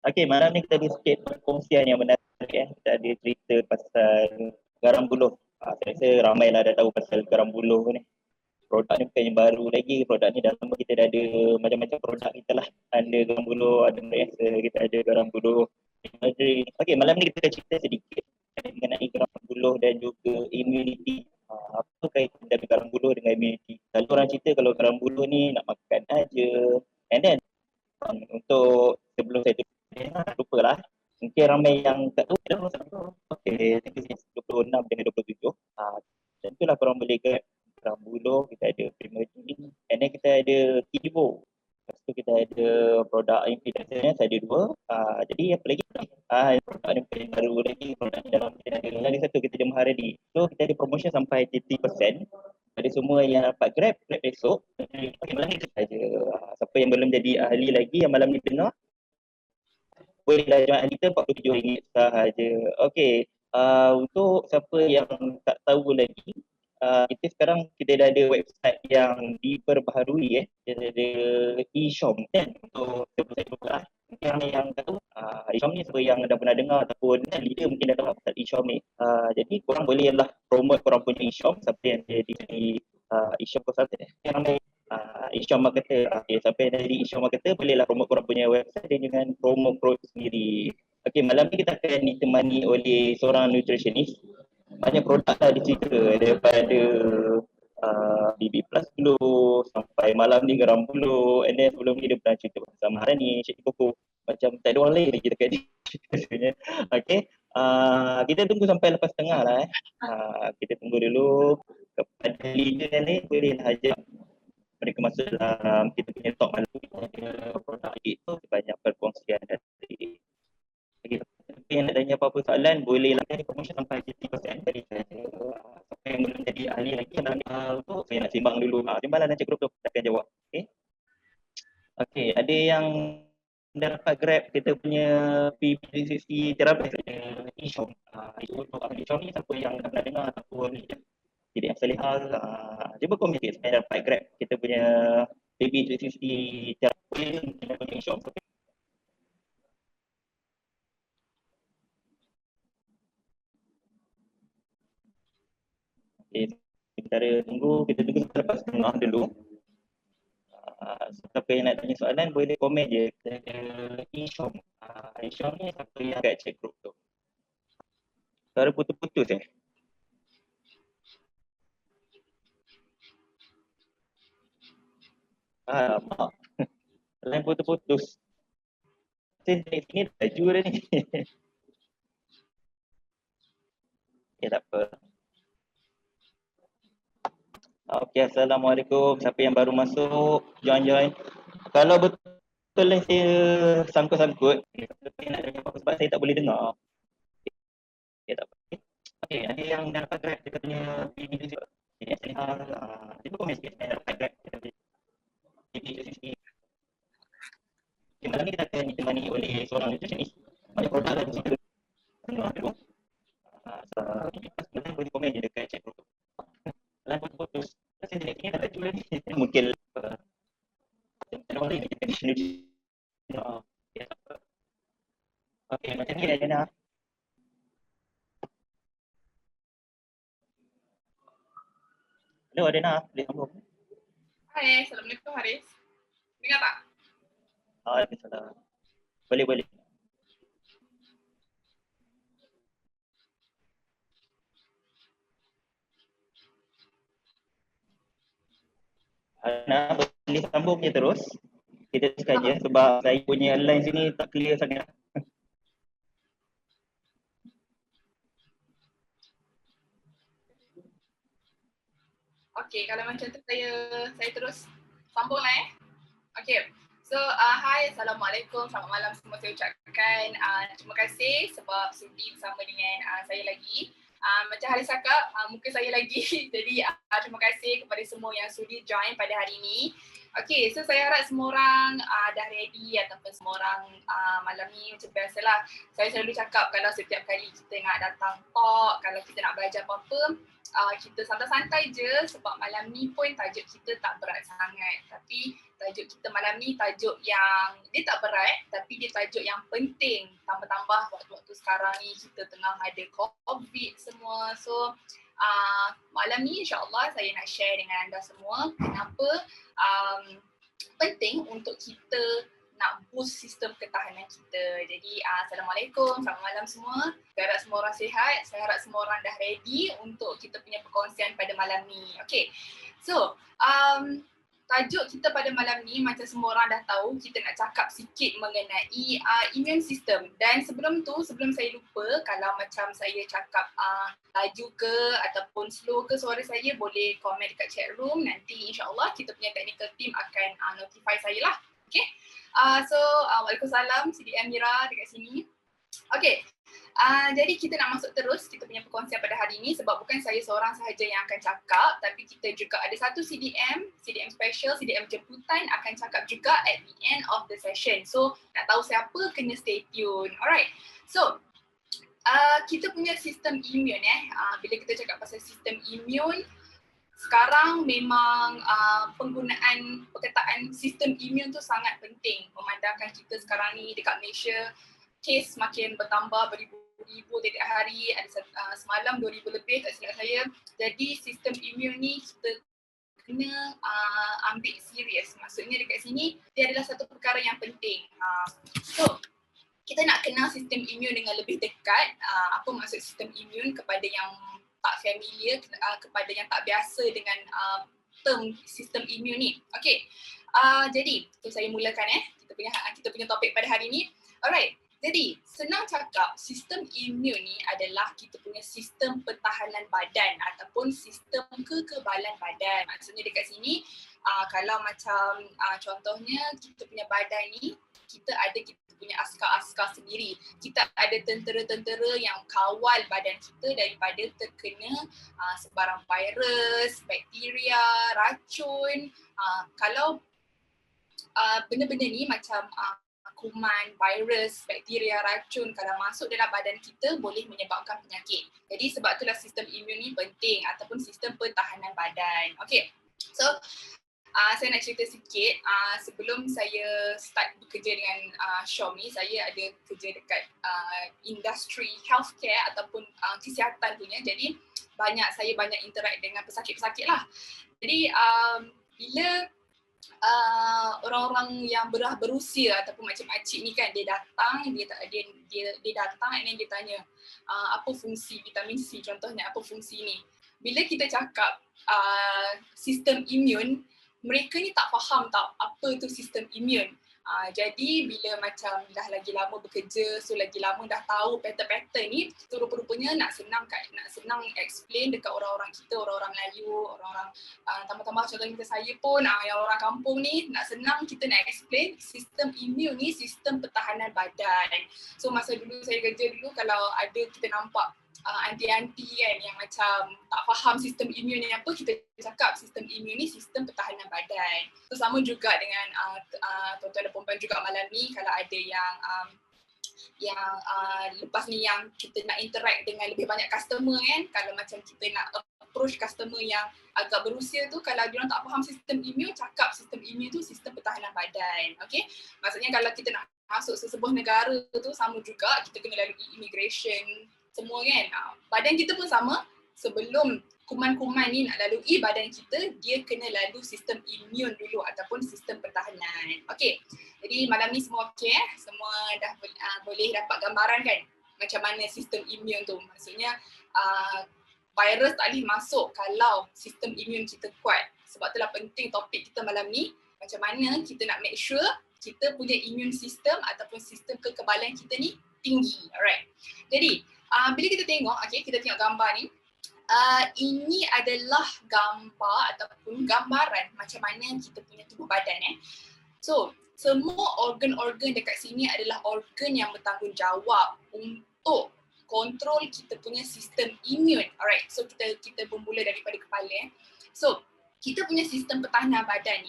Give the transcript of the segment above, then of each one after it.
Okey, malam ni kita ada sikit perkongsian yang menarik Kita ada cerita pasal garam buluh. Saya rasa ramai lah dah tahu pasal garam buluh ni. Produk ni bukannya baru lagi, produk ni dah lama kita dah ada macam-macam produk kita lah. Ada garam buluh, ada meriasa, kita ada garam buluh. Okey, malam ni kita akan cerita sedikit mengenai garam buluh dan juga immunity. Apa kaitan dari garam buluh dengan immunity? Kalau orang cerita kalau garam buluh ni nak makan aja. And then untuk sebelum saya lupa lah. Mungkin ramai yang tak tahu kita masuk. Okey, 26 dengan 27. Dan itulah korang boleh get garam buluh, kita ada Primergy, and then kita ada Kivo. Lepas tu kita ada produk influencer saya ada dua. Jadi apa lagi? Produk ni paling baru lagi, produk ni dalam kita ada lagi satu, kita ada Maharadi. So kita ada promotion sampai 30%. Ada semua yang dapat Grab besok. Okay, malam ni saja. Siapa yang belum jadi ahli lagi yang malam ni dengar, bolehlah join ahli kita RM47 sahaja. Okey, untuk siapa yang tak tahu lagi, kita sekarang kita dah ada website yang diperbaharui Kita ada e-shop kan untuk siapa-siapa lah. Mungkin yang tak tahu, e-shop ni siapa yang dah pernah dengar ataupun leader mungkin dah tahu pasal e-shop ni. Jadi korang bolehlah promote korang punya e-shop, siapa yang jadi e-shop consultant yang ramai e-shop marketer. Siapa yang jadi e-shop marketer bolehlah promote korang punya website dengan promo code sendiri. Okey, malam ni kita akan ditemani oleh seorang nutritionist. Banyak produk lah di situ daripada BB Plus dulu sampai malam ni garam buluh, and then sebelum ni dia pernah cerita pasal Maharani, Cik Koko, macam tak ada orang lain lagi dekat ni. Okay, kita tunggu sampai lepas tengah lah kita tunggu dulu. Kepada leader ni boleh ajak mereka masuk dalam kita punya talk malam ni. Kita ada produk itu banyak perkongsian dari yang nak tanya apa-apa soalan bolehlah ada promotion sampai 50% dari saya. Siapa yang belum jadi ahli lagi untuk saya nak sembang dulu. Sembanglah nanti grup tu kita akan jawab. Okey, ada yang dah dapat Grab kita punya P360 terapis e-shop. Untuk e-shop ni siapa yang dah pernah dengar ataupun jadi yang Salihal, cuba komen sikit saya dapat Grab kita punya P360 terapis kita punya e-shop. Okay, kita tunggu selepas tengah dulu. Siapa yang nak tanya soalan boleh komen je. Kita ada e-shop. E-shop ni siapa yang kat chat group tu. Suara putus-putus mak. Lain putus-putus. Sini laju dah ni. Tak apa. Okey, Assalamualaikum. Siapa yang baru masuk, join. Kalau betul lah saya sangkut-sangkut, saya nak tanya apa sebab saya tak boleh dengar. Tak apa. Okey, ada yang dah dapat Grab kita punya video juga. Jadi Salihal, cuba komen sikit saya dapat Grab kita punya video sikit. Malam ni kita akan ditemani oleh seorang nutritionist. Banyak produk lah di situ. Sebenarnya boleh komen je dekat chat group. Lain putus-putus. Saya tidak ingat tak laju lagi. Mungkin ada orang lain kita nutritionist. Okey, macam ni Adina. Hello Adina, boleh sambung? Hai, Assalamualaikum Haris. Dengar tak? Waalaikumsalam. Boleh. Ana boleh sambung je terus. Kita teruskan je sebab saya punya line sini tak clear sangat. Okey, kalau macam tu saya terus sambung lah Okey. So, hai, Assalamualaikum, selamat malam semua saya ucapkan. Terima kasih sebab sudi bersama dengan saya lagi. Macam Haris cakap, muka saya lagi. Jadi, terima kasih kepada semua yang sudi join pada hari ini. Okay, so saya harap semua orang dah ready ataupun semua orang malam ni macam biasalah. Saya selalu cakap kalau setiap kali kita nak datang talk, kalau kita nak belajar apa-apa, kita santai-santai je sebab malam ni pun tajuk kita tak berat sangat. Tapi tajuk kita malam ni tajuk yang dia tak berat tapi dia tajuk yang penting. Tambah-tambah waktu-waktu sekarang ni kita tengah ada COVID semua. So malam ni insyaAllah saya nak share dengan anda semua kenapa penting untuk kita nak boost sistem ketahanan kita. Jadi Assalamualaikum, selamat malam semua. Saya harap semua orang sihat, saya harap semua orang dah ready untuk kita punya perkongsian pada malam ni. Okay, so tajuk kita pada malam ni macam semua orang dah tahu, kita nak cakap sikit mengenai immune system. Dan sebelum tu, sebelum saya lupa, kalau macam saya cakap laju ke ataupun slow ke suara saya, boleh komen dekat chat room. Nanti insyaAllah kita punya technical team akan notify saya lah. Okay, so waalaikumsalam CDM Mira dekat sini. Okay, jadi kita nak masuk terus kita punya perkongsian pada hari ini sebab bukan saya seorang sahaja yang akan cakap, tapi kita juga ada satu CDM special, CDM jemputan akan cakap juga at the end of the session. So nak tahu siapa, kena stay tune. Alright, so kita punya sistem imun bila kita cakap pasal sistem imun, sekarang memang penggunaan perkataan sistem imun tu sangat penting memandangkan kita sekarang ni dekat Malaysia kes makin bertambah beribu-ribu tiap hari, ada semalam 2,000 lebih tak silap saya. Jadi sistem imun ni kita kena ambil serius. Maksudnya dekat sini dia adalah satu perkara yang penting. So kita nak kenal sistem imun dengan lebih dekat. Apa maksud sistem imun kepada yang tak familiar, kepada yang tak biasa dengan term sistem imun ni. Okay, jadi saya mulakan kita punya topik pada hari ni. Alright. Jadi, senang cakap, sistem imun ni adalah kita punya sistem pertahanan badan ataupun sistem kekebalan badan. Maksudnya dekat sini, kalau macam contohnya kita punya badan ni, kita punya askar-askar sendiri. Kita ada tentera-tentera yang kawal badan kita daripada terkena sebarang virus, bakteria, racun. Kalau benda-benda ni macam kuman, virus, bakteria, racun kalau masuk dalam badan kita boleh menyebabkan penyakit. Jadi sebab itulah sistem imun ni penting ataupun sistem pertahanan badan. Okay, so saya nak cerita sikit. Sebelum saya start bekerja dengan Xiaomi, saya ada kerja dekat industri healthcare ataupun kesihatan punya. Jadi saya banyak interact dengan pesakit-pesakit lah. Jadi bila orang-orang yang berusia ataupun macam makcik ni kan, dia datang and then dia tanya apa fungsi vitamin C contohnya, apa fungsi ni. Bila kita cakap sistem imun, mereka ni tak faham tau apa tu sistem imun. Jadi bila macam dah lagi lama bekerja, so lagi lama dah tahu pattern-pattern ni, so rupa-rupanya nak senang explain dekat orang-orang kita, orang-orang Melayu, orang-orang tambah-tambah contohnya kita saya pun, yang orang kampung ni, nak senang kita nak explain sistem imun ni sistem pertahanan badan. So masa dulu saya kerja dulu, kalau ada kita nampak anti-anti kan yang macam tak faham sistem imun ni apa, kita cakap sistem imun ni sistem pertahanan badan. So sama juga dengan tuan-tuan dan perempuan juga malam ni, kalau ada yang lepas ni yang kita nak interact dengan lebih banyak customer kan, kalau macam kita nak approach customer yang agak berusia tu, kalau diorang tak faham sistem imun, cakap sistem imun tu sistem pertahanan badan. Okay, maksudnya kalau kita nak masuk sesebuah negara tu sama juga, kita kena lalui immigration semua kan. Badan kita pun sama, sebelum kuman-kuman ni nak lalui badan kita, dia kena lalu sistem imun dulu ataupun sistem pertahanan. Okey, jadi malam ni semua okey semua dah boleh dapat gambaran kan macam mana sistem imun tu. Maksudnya virus tak boleh masuk kalau sistem imun kita kuat. Sebab itulah penting topik kita malam ni, macam mana kita nak make sure kita punya immune system ataupun sistem kekebalan kita ni tinggi. Alright, jadi bila kita tengok, kita tengok gambar ni, ini adalah gambar ataupun gambaran macam mana kita punya tubuh badan. So, semua organ-organ dekat sini adalah organ yang bertanggungjawab untuk kontrol kita punya sistem imun. Alright, so kita bermula daripada kepala. So, kita punya sistem pertahanan badan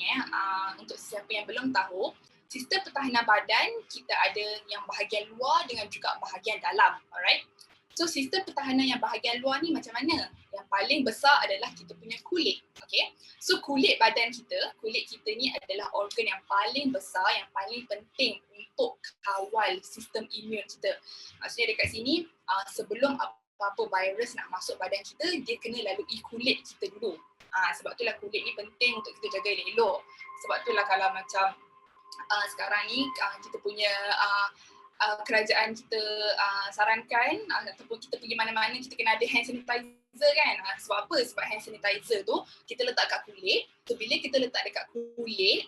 untuk siapa yang belum tahu, sistem pertahanan badan kita ada yang bahagian luar dengan juga bahagian dalam, alright? So sistem pertahanan yang bahagian luar ni macam mana? Yang paling besar adalah kita punya kulit, okay? So kulit badan kita, kulit kita ni adalah organ yang paling besar, yang paling penting untuk kawal sistem imun kita. Maksudnya dekat sini, sebelum apa-apa virus nak masuk badan kita, dia kena lalui kulit kita dulu. Sebab itulah kulit ni penting untuk kita jaga elok-elok. Sebab itulah kalau macam sekarang ni kita punya kerajaan kita sarankan ataupun kita pergi mana-mana kita kena ada hand sanitizer kan. Sebab apa? Sebab hand sanitizer tu kita letak kat kulit. So bila kita letak dekat kulit,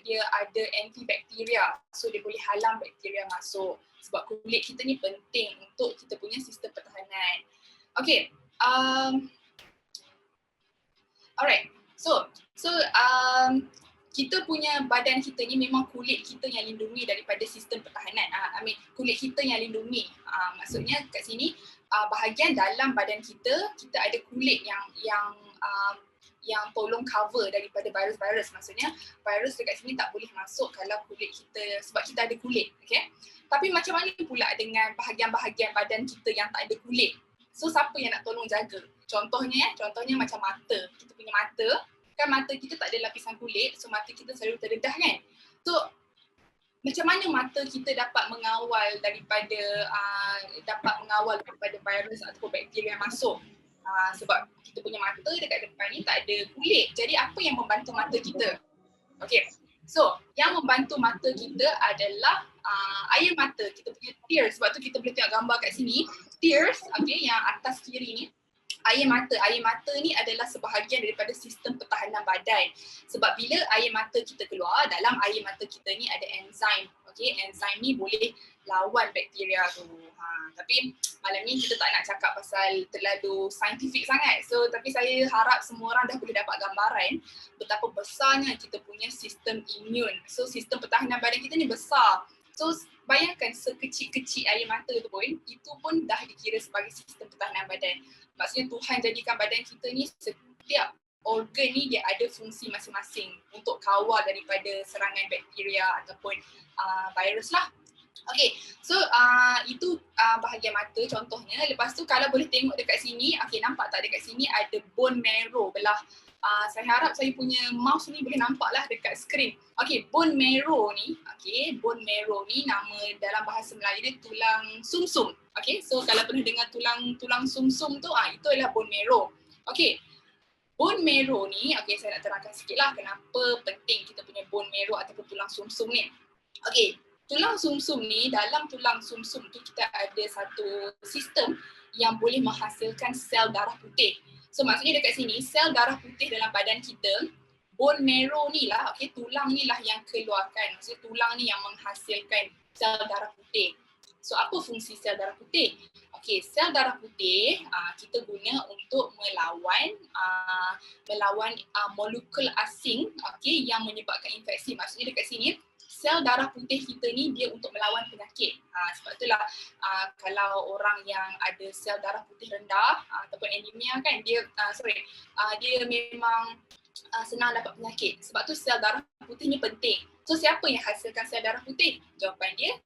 dia ada antibakteria. So dia boleh halang bakteria masuk. Sebab kulit kita ni penting untuk kita punya sistem pertahanan. Okay. Alright, so kita punya badan kita ni memang kulit kita yang lindungi daripada sistem pertahanan. Kulit kita yang lindungi. Maksudnya kat sini bahagian dalam badan kita ada kulit yang tolong cover daripada virus-virus. Maksudnya virus dekat sini tak boleh masuk kalau kulit kita, sebab kita ada kulit, okay? Tapi macam mana pula dengan bahagian-bahagian badan kita yang tak ada kulit? So siapa yang nak tolong jaga? Contohnya macam mata. Kita punya mata, kan mata kita tak ada lapisan kulit, so mata kita selalu terdedah kan. So macam mana mata kita dapat mengawal daripada virus ataupun bakteria yang masuk? Sebab kita punya mata dekat depan ni tak ada kulit. Jadi apa yang membantu mata kita? Okay. So, yang membantu mata kita adalah air mata, kita punya tears. Sebab tu kita boleh tengok gambar kat sini. Tears, okay, yang atas kiri ni, air mata. Air mata ni adalah sebahagian daripada sistem pertahanan badan. Sebab bila air mata kita keluar, dalam air mata kita ni ada enzim. Okay, enzim ni boleh lawan bakteria tu. Tapi malam ni kita tak nak cakap pasal terlalu saintifik sangat. So, tapi saya harap semua orang dah boleh dapat gambaran betapa besarnya kita punya sistem imun. So, sistem pertahanan badan kita ni besar. So, bayangkan sekecil-kecil air mata tu pun, itu pun dah dikira sebagai sistem pertahanan badan. Maksudnya Tuhan jadikan badan kita ni, setiap organ ni dia ada fungsi masing-masing untuk kawal daripada serangan bakteria ataupun virus lah. Okay, so itu bahagian mata contohnya. Lepas tu kalau boleh tengok dekat sini, okay, nampak tak dekat sini ada bone marrow belah. Saya harap saya punya mouse ni boleh nampak lah dekat skrin. Okay, bone marrow ni, nama dalam bahasa Melayu dia tulang sumsum. Okay, so kalau pernah dengar tulang sumsum tu, itu adalah bone marrow. Okay, bone marrow ni, okay, saya nak terangkan sikit lah kenapa penting kita punya bone marrow ataupun tulang sumsum ni. Okay, tulang sumsum ni, dalam tulang sumsum tu kita ada satu sistem yang boleh menghasilkan sel darah putih. So maksudnya dekat sini, sel darah putih dalam badan kita, bone marrow ni lah, okay, tulang ni lah yang keluarkan. Maksudnya tulang ni yang menghasilkan sel darah putih. So apa fungsi sel darah putih? Okay, sel darah putih kita guna untuk melawan molekul asing, okay, yang menyebabkan infeksi. Maksudnya dekat sini, sel darah putih kita ni dia untuk melawan penyakit. Sebab itulah kalau orang yang ada sel darah putih rendah ataupun anemia kan, dia memang senang dapat penyakit. Sebab tu sel darah putih ni penting. So siapa yang hasilkan sel darah putih? Jawapan dia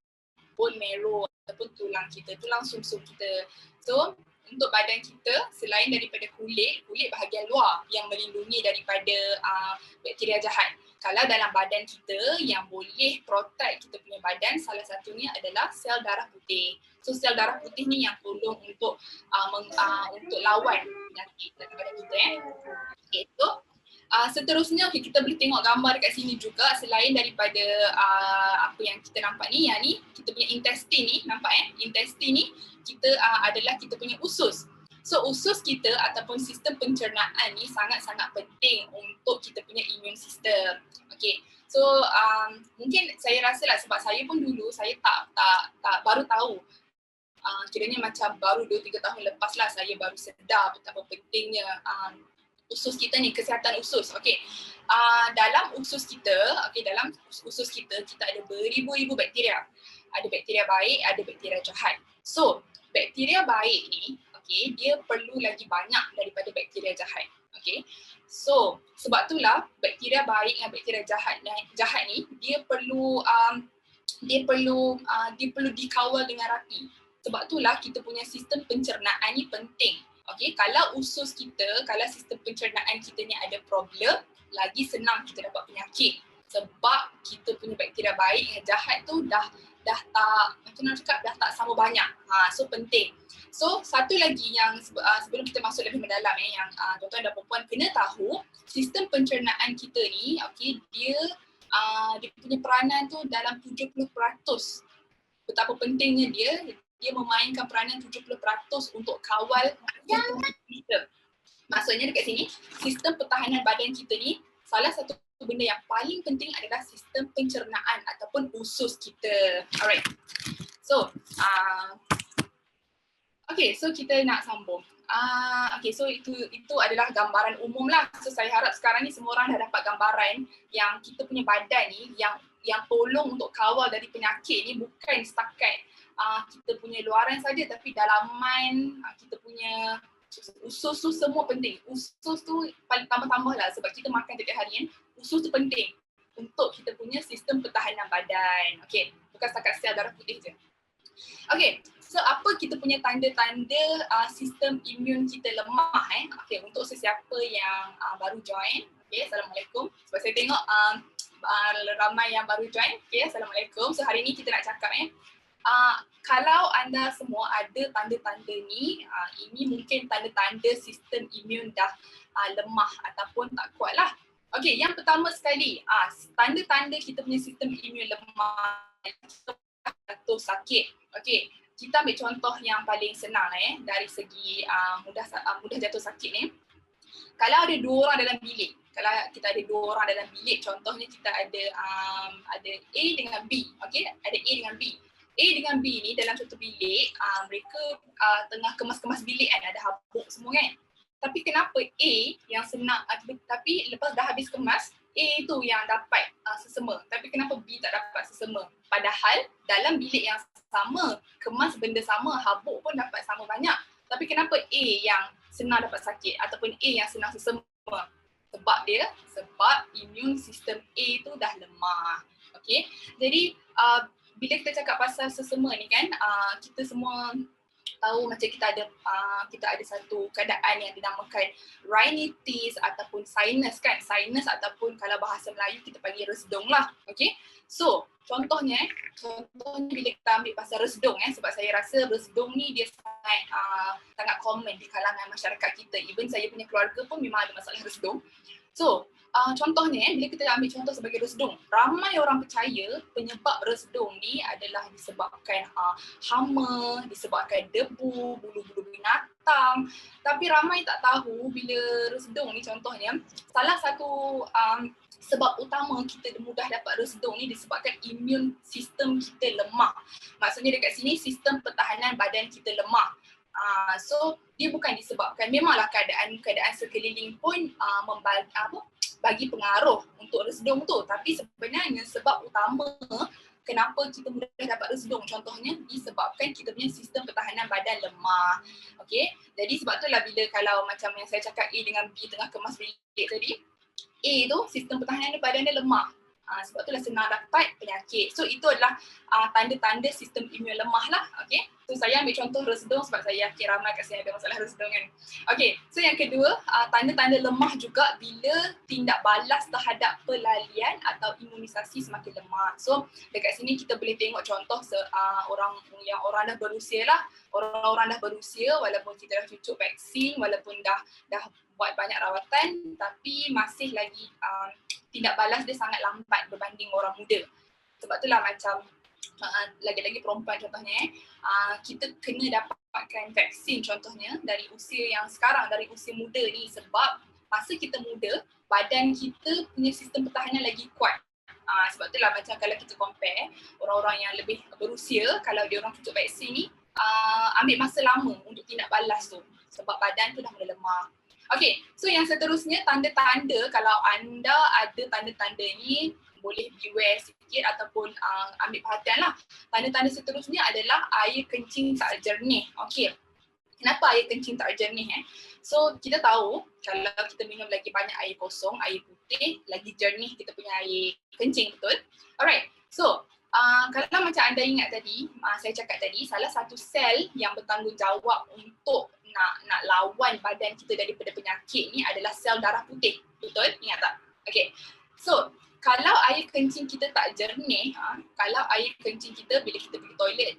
bone marrow ataupun tulang kita, tulang sumsum kita. So untuk badan kita, selain daripada kulit bahagian luar yang melindungi daripada bakteria jahat. Kalau dalam badan kita yang boleh protect kita punya badan, salah satunya adalah sel darah putih. So sel darah putih ni yang tolong untuk lawan penyakit dalam badan kita. Okay, so seterusnya kita boleh tengok gambar dekat sini juga. Selain daripada apa yang kita nampak ni, yang ni kita punya intestine ni, nampak intestine ni kita adalah kita punya usus. So usus kita ataupun sistem pencernaan ni sangat-sangat penting untuk kita punya immune system. Okay, so mungkin saya rasa lah sebab saya pun dulu saya tak baru tahu. Kiranya macam baru 2-3 tahun lepas lah saya baru sedar betapa pentingnya usus kita ni, kesihatan usus. Okay, dalam usus kita, dalam usus kita ada beribu-ribu bakteria. Ada bakteria baik, ada bakteria jahat. So bakteria baik ni, okay, dia perlu lagi banyak daripada bakteria jahat. Okay. So sebab itulah bakteria baik dan bakteria jahat ni dia perlu dikawal dengan rapi. Sebab itulah kita punya sistem pencernaan ni penting. Okay, kalau usus kita, kalau sistem pencernaan kita ni ada problem, lagi senang kita dapat penyakit. Sebab kita punya bakteria baik dengan jahat tu dah tak, macam nak cakap, dah tak sama banyak. So penting. So satu lagi yang sebelum kita masuk lebih mendalam yang tuan-tuan dan puan-puan kena tahu, sistem pencernaan kita ni, okay, dia punya peranan tu dalam 70%. Betapa pentingnya dia memainkan peranan 70% untuk kawal sistem kita. Maksudnya dekat sini, sistem pertahanan badan kita ni, salah satu benda yang paling penting adalah sistem pencernaan ataupun usus kita. Alright. So, okay, so kita nak sambung. Okay, so itu adalah gambaran umum lah. So saya harap sekarang ni semua orang dah dapat gambaran yang kita punya badan ni yang tolong untuk kawal dari penyakit ni bukan setakat kita punya luaran saja, tapi dalaman, kita punya usus tu semua penting. Usus tu paling tambah-tambah lah sebab kita makan setiap hari kan. Usus tu penting untuk kita punya sistem pertahanan badan. Okay, bukan setakat sel darah putih je. Okay, so apa kita punya tanda-tanda sistem imun kita lemah Okay, untuk sesiapa yang baru join. Okay, Assalamualaikum. Sebab saya tengok ramai yang baru join. Okay, Assalamualaikum. So hari ni kita nak cakap kalau anda semua ada tanda-tanda ni, ini mungkin tanda-tanda sistem imun dah lemah ataupun tak kuat lah. Okay, yang pertama sekali, tanda-tanda kita punya sistem imun lemah, jatuh sakit. Okay, kita ambil contoh yang paling senang dari segi mudah jatuh sakit ni. Kalau ada 2 orang dalam bilik, kalau kita ada 2 orang dalam bilik, contohnya kita ada A dengan B. Okay, ada A dengan B. A dengan B ni dalam satu bilik, mereka tengah kemas-kemas bilik kan, ada habuk semua kan. Tapi kenapa A yang senang, tapi lepas dah habis kemas, A tu yang dapat sesama. Tapi kenapa B tak dapat sesama? Padahal dalam bilik yang sama, kemas benda sama, habuk pun dapat sama banyak. Tapi kenapa A yang senang dapat sakit ataupun A yang senang sesama? Sebab imun sistem A tu dah lemah. Okay, jadi bila kita cakap pasal sesama ni kan, kita semua tahu macam kita ada satu keadaan yang dinamakan rhinitis ataupun sinus kan. Sinus ataupun kalau bahasa Melayu kita panggil resdung lah. Okay, so contohnya bila kita ambil pasal resdung sebab saya rasa resdung ni dia sangat common di kalangan masyarakat kita. Even saya punya keluarga pun memang ada masalah resdung. So contohnya bila kita ambil contoh sebagai resdung, ramai orang percaya penyebab resdung ni adalah disebabkan hama, disebabkan debu, bulu-bulu binatang. Tapi ramai tak tahu bila resdung ni contohnya, salah satu sebab utama kita mudah dapat resdung ni disebabkan imun sistem kita lemah. Maksudnya dekat sini sistem pertahanan badan kita lemah. So dia bukan disebabkan, memanglah keadaan sekeliling pun bagi pengaruh untuk resdung tu, tapi sebenarnya sebab utama kenapa kita mudah dapat resdung contohnya disebabkan kita punya sistem pertahanan badan lemah. Okay, jadi sebab itulah bila kalau macam yang saya cakap A dengan B tengah kemas bilik tadi, A tu sistem pertahanan badan dia lemah. Sebab itulah senang dapat penyakit. So itu adalah tanda-tanda sistem imun lemah lah. Okay, so saya ambil contoh resdung sebab saya yakin ramai kat sini ada masalah resdung kan. Okay, so yang kedua, tanda-tanda lemah juga bila tindak balas terhadap pelalian atau imunisasi semakin lemah. So dekat sini kita boleh tengok contoh orang dah berusia lah. Orang-orang dah berusia walaupun kita dah cucuk vaksin, walaupun dah buat banyak rawatan, tapi masih lagi tindak balas dia sangat lambat berbanding orang muda. Sebab itulah macam lagi-lagi perempuan contohnya kita kena dapatkan vaksin contohnya dari usia yang sekarang, dari usia muda ni, sebab masa kita muda badan kita punya sistem pertahanan lagi kuat. Sebab itulah macam kalau kita compare orang-orang yang lebih berusia, kalau dia orang cucuk vaksin ni ambil masa lama untuk tindak balas tu sebab badan tu dah mula lemah. Okay, so yang seterusnya tanda-tanda, kalau anda ada tanda-tanda ni boleh beware sikit ataupun ambil perhatian lah. Tanda-tanda seterusnya adalah air kencing tak jernih. Okay, Kenapa air kencing tak jernih So kita tahu kalau kita minum lagi banyak air kosong, air putih, lagi jernih kita punya air kencing, betul? Alright, so kalau macam anda ingat tadi, saya cakap tadi salah satu sel yang bertanggungjawab untuk nak lawan badan kita daripada penyakit ni adalah sel darah putih, betul? Ingat tak? Okay, so kalau air kencing kita tak jernih, kalau air kencing kita bila kita pergi toilet,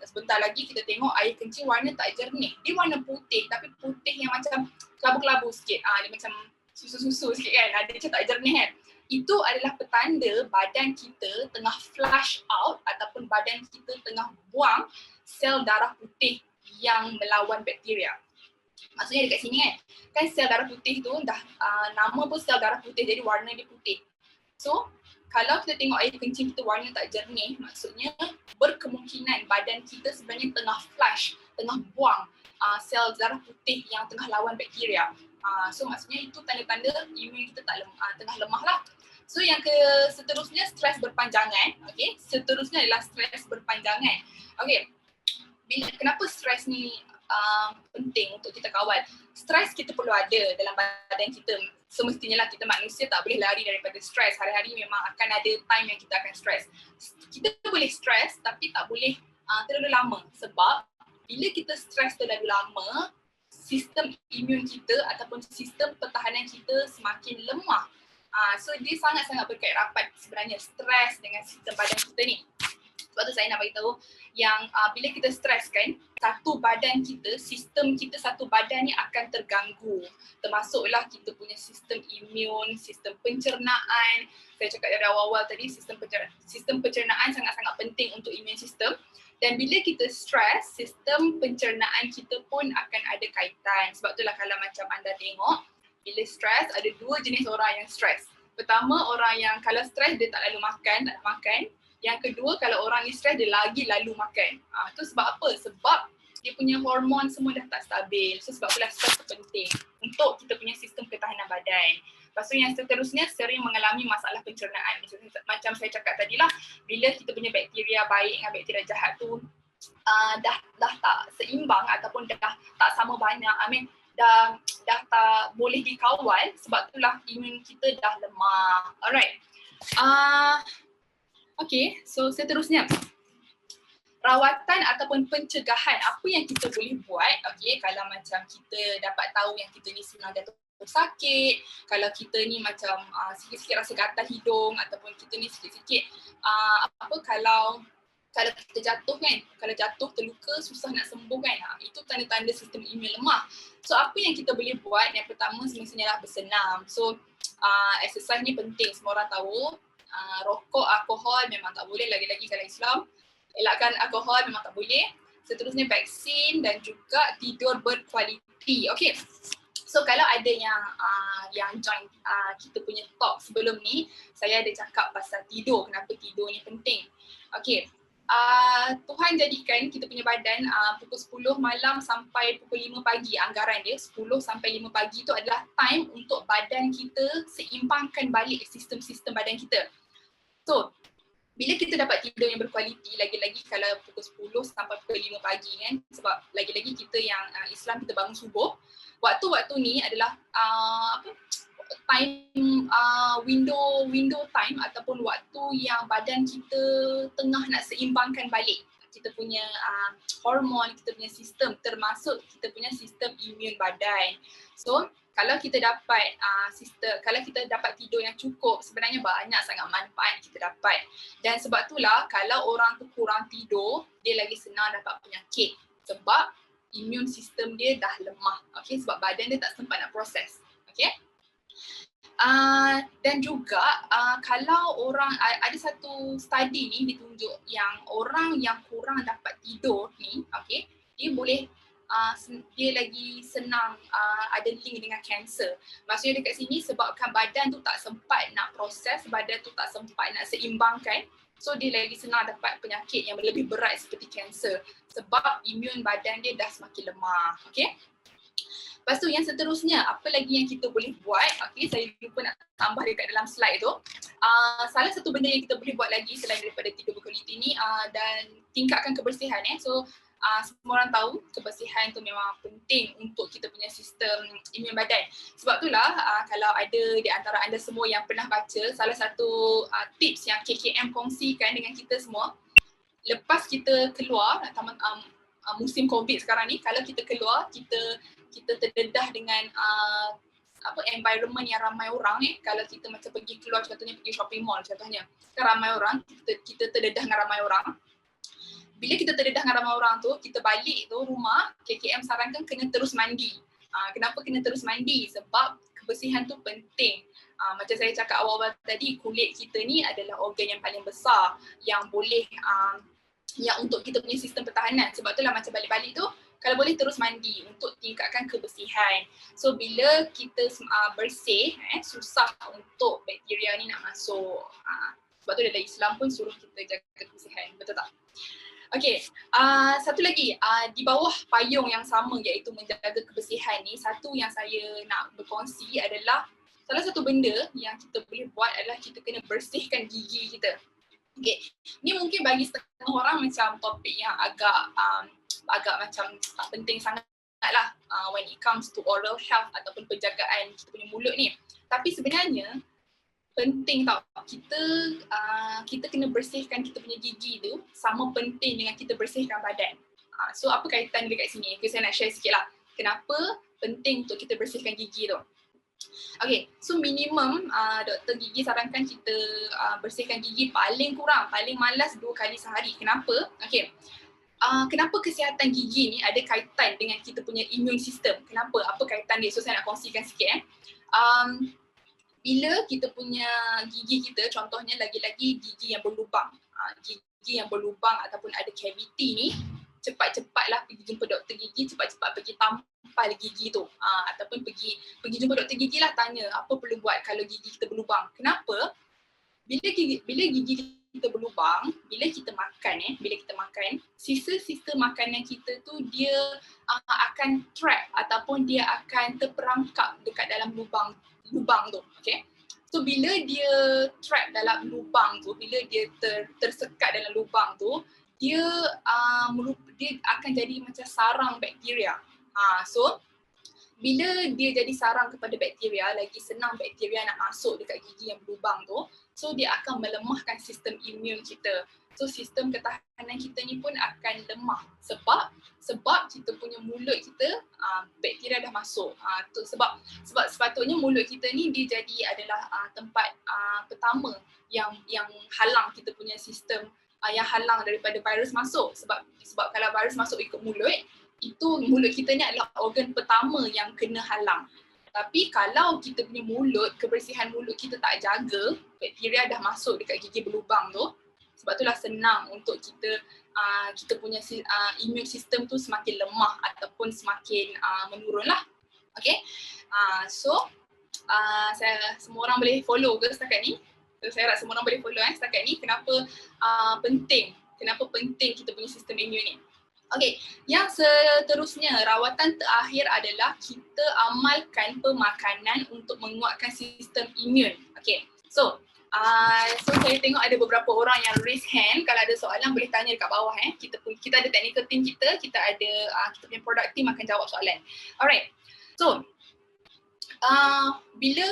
sebentar lagi kita tengok air kencing warna tak jernih. Dia warna putih tapi putih yang macam kelabu-kelabu sikit. Dia macam susu-susu sikit kan, dia macam tak jernih kan. Itu adalah petanda badan kita tengah flush out ataupun badan kita tengah buang sel darah putih yang melawan bakteria. Maksudnya dekat sini kan sel darah putih tu dah nama pun sel darah putih jadi warna dia putih. So, kalau kita tengok air kencing kita warna tak jernih, maksudnya berkemungkinan badan kita sebenarnya tengah flush, tengah buang sel darah putih yang tengah lawan bakteria. So, maksudnya itu tanda-tanda imun kita tengah lemah lah. So, yang seterusnya stres berpanjangan. Okay, seterusnya adalah stres berpanjangan. Okay, kenapa stres ni penting untuk kita kawal? Stres kita perlu ada dalam badan kita. Semestinya lah kita manusia tak boleh lari daripada stres. Hari-hari memang akan ada time yang kita akan stres. Kita boleh stres tapi tak boleh terlalu lama. Sebab bila kita stres terlalu lama, sistem imun kita ataupun sistem pertahanan kita semakin lemah. So dia sangat-sangat berkait rapat sebenarnya stres dengan sistem badan kita ni. Sebab tu saya nak beritahu yang bila kita stres kan, satu badan kita, sistem kita satu badan ni akan terganggu. Termasuklah kita punya sistem imun, sistem pencernaan. Saya cakap dari awal-awal tadi, sistem pencernaan sangat-sangat penting untuk imun sistem. Dan bila kita stres, sistem pencernaan kita pun akan ada kaitan. Sebab itulah kalau macam anda tengok, bila stres ada dua jenis orang yang stres. Pertama, orang yang kalau stres dia tak lalu makan, tak nak makan. Yang kedua, kalau orang ni stres dia lagi lalu makan. Itu sebab apa? Sebab dia punya hormon semua dah tak stabil. So sebab itulah stres tu penting untuk kita punya sistem ketahanan badan. Lepas tu yang seterusnya sering mengalami masalah pencernaan. Macam saya cakap tadi lah, bila kita punya bakteria baik dengan bakteria jahat tu dah tak seimbang ataupun dah tak sama banyak. Dah tak boleh dikawal, sebab itulah imun kita dah lemah. Alright. Okay, so seterusnya rawatan ataupun pencegahan apa yang kita boleh buat. Okay, kalau macam kita dapat tahu yang kita ni senang jatuh sakit, kalau kita ni macam sikit-sikit rasa gatal hidung ataupun kita ni sikit-sikit kalau kita jatuh kan, kalau jatuh terluka susah nak sembuh kan, itu tanda-tanda sistem imun lemah. So apa yang kita boleh buat? Yang pertama semestinya lah bersenam. So exercise ni penting, semua orang tahu. Rokok, alkohol memang tak boleh, lagi-lagi kalau Islam. Elakkan alkohol memang tak boleh. Seterusnya vaksin dan juga tidur berkualiti. Okay, so kalau ada yang join kita punya talk sebelum ni, saya ada cakap pasal tidur, kenapa tidur ni penting. Okay, Tuhan jadikan kita punya badan pukul 10 malam sampai pukul 5 pagi, anggaran dia 10 sampai 5 pagi tu adalah time untuk badan kita seimbangkan balik sistem-sistem badan kita. So, bila kita dapat tidur yang berkualiti, lagi-lagi kalau pukul 10 sampai pukul 5 pagi kan, sebab lagi-lagi kita yang Islam kita bangun subuh, waktu-waktu ni adalah time window time ataupun waktu yang badan kita tengah nak seimbangkan balik kita punya hormon, kita punya sistem, termasuk kita punya sistem imun badan. So kalau kita dapat kalau kita dapat tidur yang cukup, sebenarnya banyak sangat manfaat kita dapat. Dan sebab itulah kalau orang tu kurang tidur, dia lagi senang dapat penyakit sebab imun sistem dia dah lemah. Okay, sebab badan dia tak sempat nak proses. Okay. Dan juga kalau orang ada satu study ni ditunjuk yang orang yang kurang dapat tidur ni, okay, dia boleh dia lagi senang ada link dengan kanser. Maksudnya dekat sini sebabkan badan tu tak sempat nak proses, badan tu tak sempat nak seimbangkan, so dia lagi senang dapat penyakit yang lebih berat seperti kanser sebab imun badan dia dah semakin lemah. Okay. Lepas tu yang seterusnya, apa lagi yang kita boleh buat? Okay, saya lupa nak tambah dekat dalam slide tu. Salah satu benda yang kita boleh buat lagi selain daripada tidur berkualiti ni dan tingkatkan kebersihan. So semua orang tahu kebersihan tu memang penting untuk kita punya sistem imun badan. Sebab itulah kalau ada di antara anda semua yang pernah baca salah satu tips yang KKM kongsikan dengan kita semua, lepas kita keluar musim COVID sekarang ni, kalau kita keluar, kita terdedah dengan environment yang ramai orang kalau kita macam pergi keluar, contohnya pergi shopping mall contohnya, kan ramai orang, kita terdedah dengan ramai orang. Bila kita terdedah dengan ramai orang tu, kita balik tu rumah, KKM sarankan kena terus mandi. Kenapa kena terus mandi? Sebab kebersihan tu penting. Macam saya cakap awal-awal tadi, kulit kita ni adalah organ yang paling besar yang boleh yang untuk kita punya sistem pertahanan. Sebab itulah macam balik-balik tu, kalau boleh terus mandi untuk tingkatkan kebersihan. So bila kita bersih, susah untuk bakteria ni nak masuk. Sebab tu dalam Islam pun suruh kita jaga kebersihan, betul tak? Okay, satu lagi di bawah payung yang sama iaitu menjaga kebersihan ni, satu yang saya nak berkongsi adalah salah satu benda yang kita boleh buat adalah kita kena bersihkan gigi kita. Okay, ni mungkin bagi setengah orang macam topik yang agak macam tak penting sangat lah when it comes to oral health ataupun penjagaan kita punya mulut ni. Tapi sebenarnya penting tau, kita kena bersihkan kita punya gigi tu sama penting dengan kita bersihkan badan. So apa kaitan dekat sini? Okay, saya nak share sikit lah kenapa penting untuk kita bersihkan gigi tu. Okay, so minimum doktor gigi sarankan kita bersihkan gigi paling kurang, paling malas 2 kali sehari. Kenapa? Okay, kenapa kesihatan gigi ni ada kaitan dengan kita punya immune system? Kenapa? Apa kaitan dia? So saya nak kongsikan sikit bila kita punya gigi kita, contohnya lagi-lagi gigi yang berlubang, gigi yang berlubang ataupun ada cavity ni, cepat-cepatlah pergi jumpa doktor gigi, cepat-cepat pergi tampal gigi tu, ataupun pergi jumpa doktor gigi lah, tanya apa perlu buat kalau gigi kita berlubang. Kenapa? Bila gigi kita berlubang, bila kita makan, sisa-sisa makanan kita tu dia akan trap ataupun dia akan terperangkap dekat dalam lubang tu, okay? So bila dia trap dalam lubang tu, bila dia tersekat dalam lubang tu, dia akan jadi macam sarang bakteria. So bila dia jadi sarang kepada bakteria, lagi senang bakteria nak masuk dekat gigi yang berlubang tu, so dia akan melemahkan sistem imun kita. So sistem ketahanan kita ni pun akan lemah sebab kita punya mulut kita bakteria dah masuk. Sebab sepatutnya mulut kita ni dia jadi adalah tempat pertama yang halang kita punya sistem, yang halang daripada virus masuk. Sebab kalau virus masuk ikut mulut, itu mulut kita ni adalah organ pertama yang kena halang. Tapi kalau kita punya mulut, kebersihan mulut kita tak jaga, bakteria dah masuk dekat gigi berlubang tu, sebab itulah senang untuk kita punya immune system tu semakin lemah ataupun semakin menurun lah. Okay, so semua orang boleh follow ke setakat ni? So, saya harap semua orang boleh follow setakat ni kenapa penting kita punya sistem imun ni. Okay, yang seterusnya, rawatan terakhir adalah kita amalkan pemakanan untuk menguatkan sistem imun. Okay, so saya tengok ada beberapa orang yang raise hand. Kalau ada soalan boleh tanya dekat bawah. Kita ada technical team kita ada kita punya product team akan jawab soalan. Alright, so bila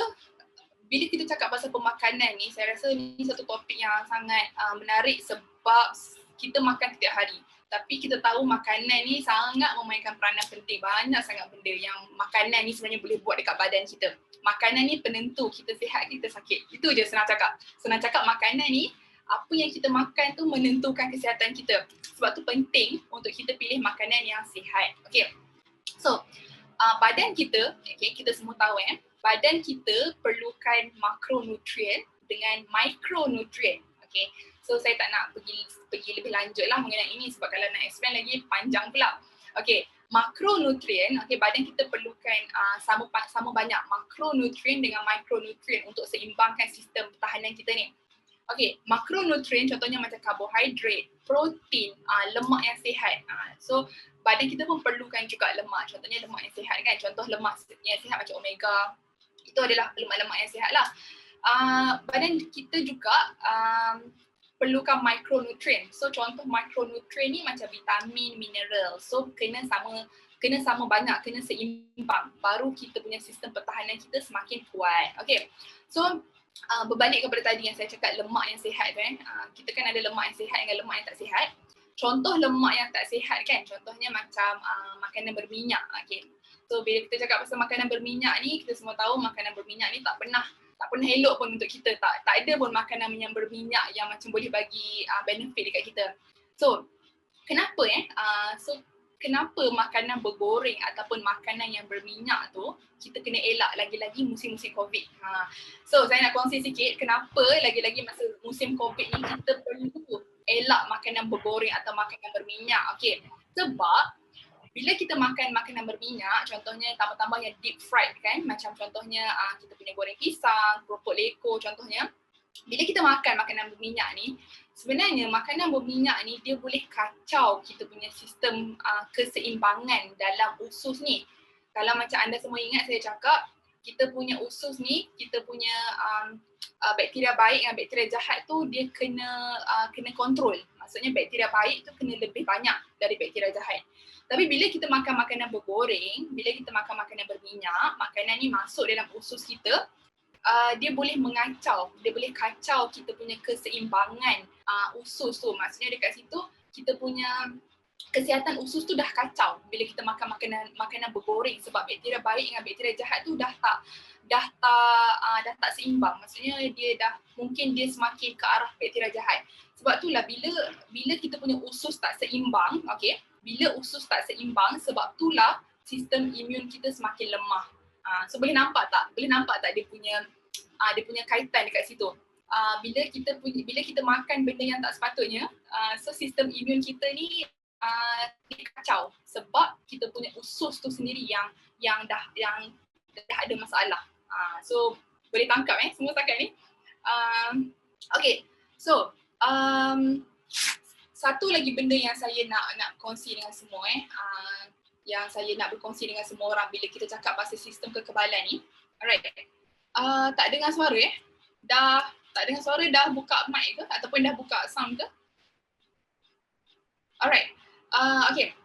kita cakap pasal pemakanan ni, saya rasa ni satu topik yang sangat menarik sebab kita makan setiap hari. Tapi kita tahu makanan ni sangat memainkan peranan penting. Banyak sangat benda yang makanan ni sebenarnya boleh buat dekat badan kita. Makanan ni penentu kita sihat, kita sakit. Itu je senang cakap. Senang cakap makanan ni, apa yang kita makan tu menentukan kesihatan kita. Sebab tu penting untuk kita pilih makanan yang sihat. Okay. So, badan kita, okay, kita semua tahu badan kita perlukan makronutrien dengan mikronutrien. Okay. So saya tak nak pergi lebih lanjut lah mengenai ini sebab kalau nak explain lagi panjang pula. Okay, makronutrien, okay, badan kita perlukan sama banyak makronutrien dengan mikronutrien untuk seimbangkan sistem pertahanan kita ni. Okay, makronutrien contohnya macam karbohidrat, protein, lemak yang sihat. So badan kita pun perlukan juga lemak, contohnya lemak yang sihat kan. Contoh lemak yang sihat macam omega, itu adalah lemak-lemak yang sihat lah. Badan kita juga perlukan micronutrient. So contoh micronutrient ni macam vitamin, mineral. So kena sama banyak, kena seimbang. Baru kita punya sistem pertahanan kita semakin kuat. Okay. So berbalik kepada tadi yang saya cakap lemak yang sihat kan. Kita kan ada lemak yang sihat dengan lemak yang tak sihat. Contoh lemak yang tak sihat kan, contohnya macam makanan berminyak. Okay. So bila kita cakap pasal makanan berminyak ni, kita semua tahu makanan berminyak ni tak pernah elok pun untuk kita. Tak ada pun makanan yang berminyak yang macam boleh bagi benefit dekat kita. So kenapa kenapa makanan bergoreng ataupun makanan yang berminyak tu kita kena elak lagi-lagi musim-musim COVID. So saya nak kongsi sikit kenapa lagi-lagi masa musim COVID ni kita perlu elak makanan bergoreng atau makanan berminyak. Okay. Sebab bila kita makan makanan berminyak, contohnya tambah-tambah yang deep fried kan, macam contohnya kita punya goreng pisang, keropok leko contohnya. Bila kita makan makanan berminyak ni, sebenarnya makanan berminyak ni dia boleh kacau kita punya sistem keseimbangan dalam usus ni. Kalau macam anda semua ingat saya cakap, kita punya usus ni, kita punya bakteria baik dan bakteria jahat tu dia kena kontrol. Maksudnya bakteria baik tu kena lebih banyak dari bakteria jahat. Tapi bila kita makan makanan bergoreng, bila kita makan makanan berminyak, makanan ni masuk dalam usus kita, dia boleh mengacau, dia boleh kacau kita punya keseimbangan usus tu. Maksudnya dekat situ kita punya kesihatan usus tu dah kacau bila kita makan makanan bergoreng, sebab bakteria baik dengan bakteria jahat tu dah tak seimbang. Maksudnya mungkin dia semakin ke arah bakteria jahat. Sebab itulah bila kita punya usus tak seimbang, okey, bila usus tak seimbang, sebab itulah sistem imun kita semakin lemah. So boleh nampak tak dia punya kaitan dekat situ. Bila kita makan benda yang tak sepatutnya, so sistem imun kita ni dia kacau sebab kita punya usus tu sendiri yang dah ada masalah. So boleh tangkap semua setakat ni. Okay, so satu lagi benda yang saya nak kongsi dengan semua yang saya nak berkongsi dengan semua orang bila kita cakap pasal sistem kekebalan ni. Alright. Tak dengar suara tak dengar suara, dah buka mic ke ataupun dah buka sound ke? Alright. Okay.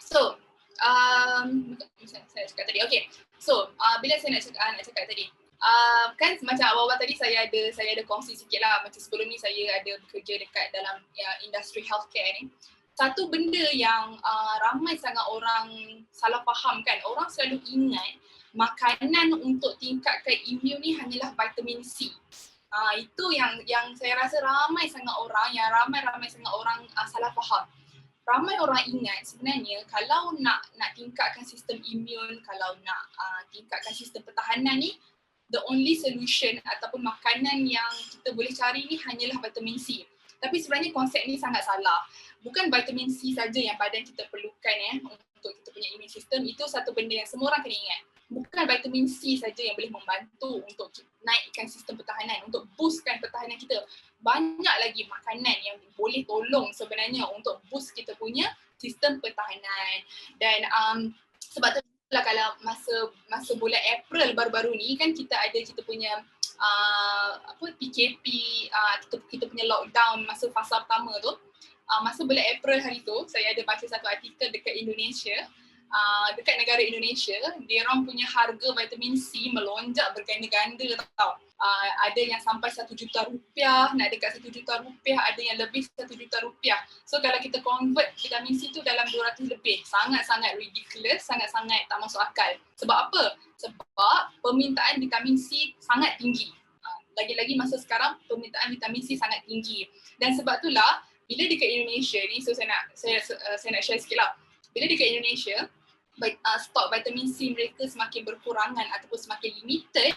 So saya cakap tadi. Okay. So bila saya nak cakap tadi, kan macam awal-awal tadi saya ada kongsi sikit lah, macam sebelum ni saya ada bekerja dekat dalam industri healthcare ni. Satu benda yang ramai sangat orang salah faham kan, orang selalu ingat makanan untuk tingkatkan imun ni hanyalah vitamin C. Itu yang saya rasa ramai sangat orang salah faham. Ramai orang ingat sebenarnya kalau nak tingkatkan sistem imun, kalau nak tingkatkan sistem pertahanan ni, the only solution ataupun makanan yang kita boleh cari ni hanyalah vitamin C. Tapi sebenarnya konsep ni sangat salah. Bukan vitamin C saja yang badan kita perlukan untuk kita punya immune system. Itu satu benda yang semua orang kena ingat. Bukan vitamin C saja yang boleh membantu untuk naikkan sistem pertahanan, untuk boostkan pertahanan kita. Banyak lagi makanan yang boleh tolong sebenarnya untuk boost kita punya sistem pertahanan. Dan sebab tu lah kalau masa bulan April baru-baru ni kan kita punya PKP, kita punya lockdown masa fasa pertama tu. Masa bulan April hari tu saya ada baca satu artikel dekat Indonesia, dekat negara Indonesia, dia orang punya harga vitamin C melonjak berganda-ganda tau. Ada yang sampai 1 juta rupiah, nak dekat 1 juta rupiah, ada yang lebih 1 juta rupiah. So kalau kita convert vitamin C tu dalam 200 lebih, sangat-sangat ridiculous, sangat-sangat tak masuk akal. Sebab apa? Sebab permintaan vitamin C sangat tinggi. Lagi-lagi masa sekarang permintaan vitamin C sangat tinggi. Dan sebab itulah bila dekat Indonesia ni, so saya nak share sikit lah. Bila dekat Indonesia, stok vitamin C mereka semakin berkurangan ataupun semakin limited,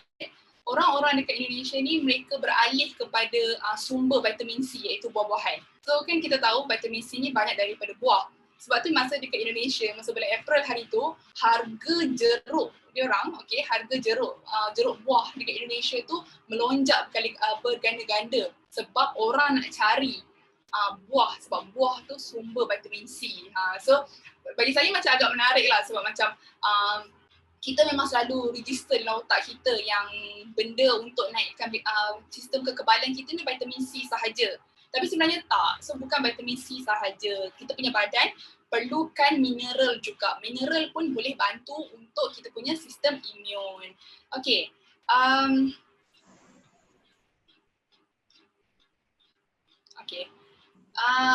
orang-orang dekat Indonesia ni mereka beralih kepada sumber vitamin C iaitu buah-buahan. So kan kita tahu vitamin C ni banyak daripada buah. Sebab tu masa dekat Indonesia, masa bulan April hari tu, harga jeruk diorang, harga jeruk buah dekat Indonesia tu melonjak berganda-ganda sebab orang nak cari buah, sebab buah tu sumber vitamin C. So bagi saya macam agak menarik lah, sebab macam kita memang selalu register dalam otak kita yang benda untuk naikkan sistem kekebalan kita ni vitamin C sahaja. Tapi sebenarnya tak. So bukan vitamin C sahaja. Kita punya badan perlukan mineral juga. Mineral pun boleh bantu untuk kita punya sistem imun. Okay. Okay.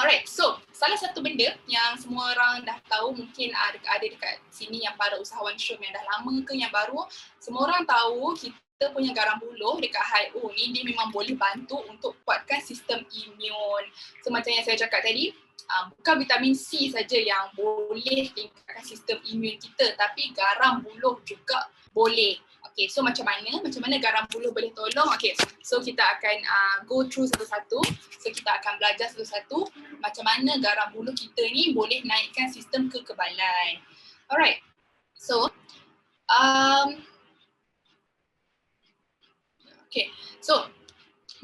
Right, so salah satu benda yang semua orang dah tahu, mungkin ada dekat sini yang para usahawan syum yang dah lama ke yang baru, semua orang tahu kita punya garam buluh dekat HIO ni dia memang boleh bantu untuk kuatkan sistem imun. So macam yang saya cakap tadi, bukan vitamin C saja yang boleh tingkatkan sistem imun kita, tapi garam buluh juga boleh. Okay, so macam mana garam buluh boleh tolong? Okay, so kita akan go through satu-satu. So kita akan belajar satu-satu macam mana garam buluh kita ni boleh naikkan sistem kekebalan. Alright, so okay, so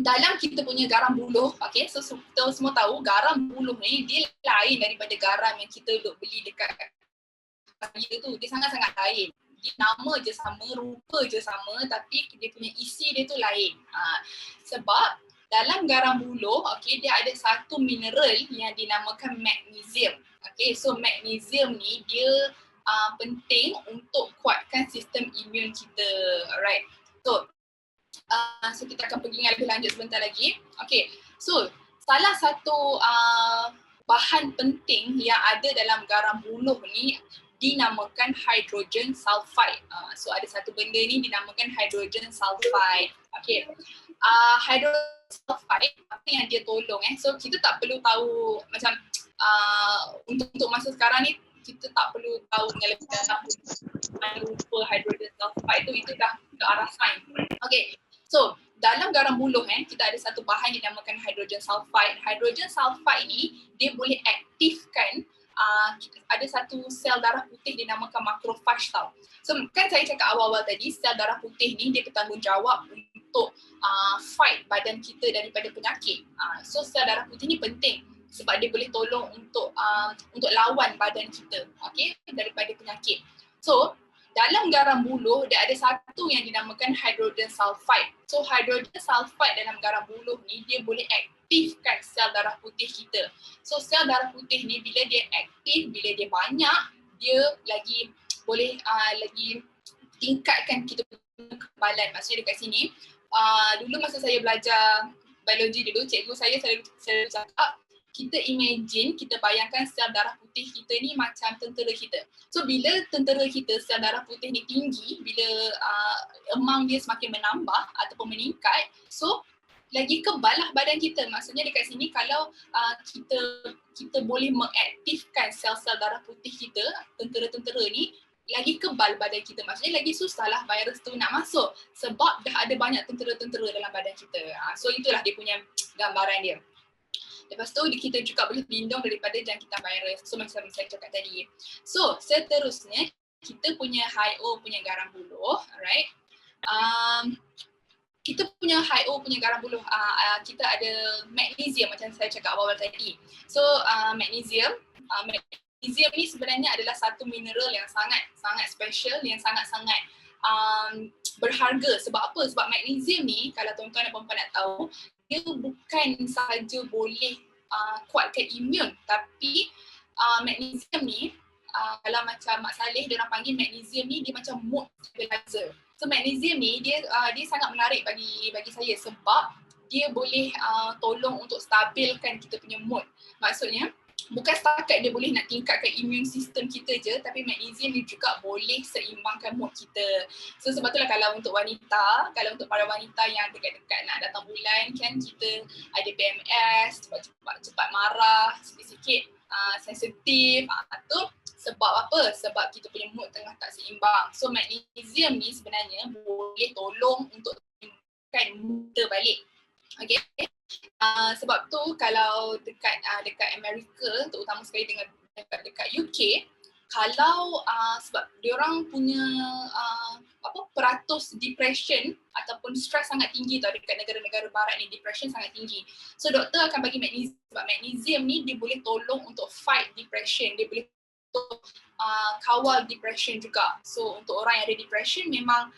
dalam kita punya garam buluh, okay, so kita semua tahu garam buluh ni dia lain daripada garam yang kita duk beli dekat raya tu. Dia sangat-sangat lain. Dia nama je sama, rupa je sama, tapi dia punya isi dia tu lain. Sebab dalam garam buluh, okay, dia ada satu mineral yang dinamakan magnesium. Okay, so magnesium ni dia penting untuk kuatkan sistem imun kita. Alright, so kita akan pergi lebih lanjut sebentar lagi. Okay, so salah satu bahan penting yang ada dalam garam buluh ni dinamakan hydrogen sulfide. So ada satu benda ni dinamakan hydrogen sulfide. Okay, hydrogen sulfide apa yang dia tolong so kita tak perlu tahu macam untuk masa sekarang ni kita tak perlu tahu dengan lebih dalam rupa hydrogen sulfide itu dah ke arah sains. Okay, so dalam garam buluh kita ada satu bahan yang dinamakan hydrogen sulfide. Hydrogen sulfide ni dia boleh aktifkan ada satu sel darah putih dinamakan makrofag tau. So kan saya cakap awal-awal tadi, sel darah putih ni dia bertanggungjawab untuk fight badan kita daripada penyakit. So sel darah putih ni penting sebab dia boleh tolong untuk lawan badan kita, okay, daripada penyakit. So dalam garam buluh dia ada satu yang dinamakan hydrogen sulfide. So hydrogen sulfide dalam garam buluh ni dia boleh aktifkan sel darah putih kita. So sel darah putih ni bila dia aktif, bila dia banyak, dia lagi boleh lagi tingkatkan kita punya kekebalan. Maksudnya dekat sini, dulu masa saya belajar biologi dulu, cikgu saya selalu cakap, kita imagine, kita bayangkan sel darah putih kita ni macam tentera kita. So bila tentera kita, sel darah putih ni tinggi, bila amount dia semakin menambah ataupun meningkat, so lagi kebal lah badan kita. Maksudnya dekat sini kalau kita boleh mengaktifkan sel-sel darah putih kita, tentera-tentera ni, lagi kebal badan kita. Maksudnya lagi susah lah virus tu nak masuk sebab dah ada banyak tentera-tentera dalam badan kita. So itulah dia punya gambaran dia. Lepas tu kita juga boleh berlindung daripada jangkitan virus. So macam saya cakap tadi. So seterusnya kita punya HIO punya garam buluh, alright. Kita punya HIO punya garam buluh, kita ada magnesium macam saya cakap awal tadi. So magnesium ni sebenarnya adalah satu mineral yang sangat special, yang sangat-sangat berharga. Sebab apa? Sebab magnesium ni, kalau tuan-tuan dan puan-puan nak tahu, dia bukan sahaja boleh kuatkan imun, tapi magnesium ni, kalau macam Mak Saleh dia orang panggil magnesium ni dia macam mood stabilizer. So magnesium ni dia sangat menarik bagi saya sebab dia boleh tolong untuk stabilkan kita punya mood. Maksudnya bukan setakat dia boleh nak tingkatkan immune system kita je, tapi magnesium ni juga boleh seimbangkan mood kita. So sebab itulah kalau untuk untuk para wanita yang dekat-dekat nak datang bulan kan, kita ada PMS, cepat marah, sikit-sikit sensitif, tu sebab apa? Sebab kita punya mood tengah tak seimbang. So magnesium ni sebenarnya boleh tolong untuk seimbangkan mood kita balik. Okay. Sebab tu kalau dekat Amerika, terutama sekali dengan dekat UK, kalau sebab diorang punya peratus depression ataupun stres sangat tinggi tau dekat negara-negara barat ni, depression sangat tinggi. So doktor akan bagi magnesium sebab magnesium ni dia boleh tolong untuk fight depression, dia boleh untuk kawal depression juga. So untuk orang yang ada depression memang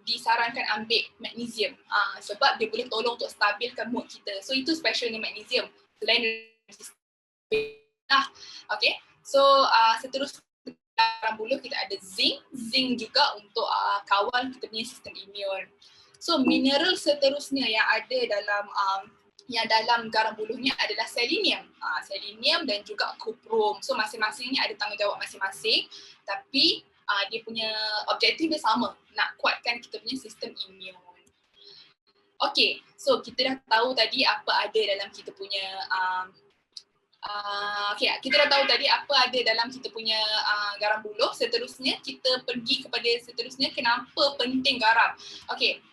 disarankan ambil magnesium sebab dia boleh tolong untuk stabilkan mood kita. So itu specialnya magnesium. Selain okay. So seterusnya dalam buluh kita ada zinc. Zinc juga untuk kawal kita punya sistem imun. So mineral seterusnya yang ada dalam garam buluhnya adalah selenium. Selenium dan juga kuprum. So masing-masing ni ada tanggungjawab masing-masing, tapi dia punya objektif dia sama, nak kuatkan kita punya sistem imun. Okay, so kita dah tahu tadi apa ada dalam kita punya kita dah tahu tadi apa ada dalam kita punya garam buluh. Seterusnya kita pergi kepada kenapa penting garam. Okay,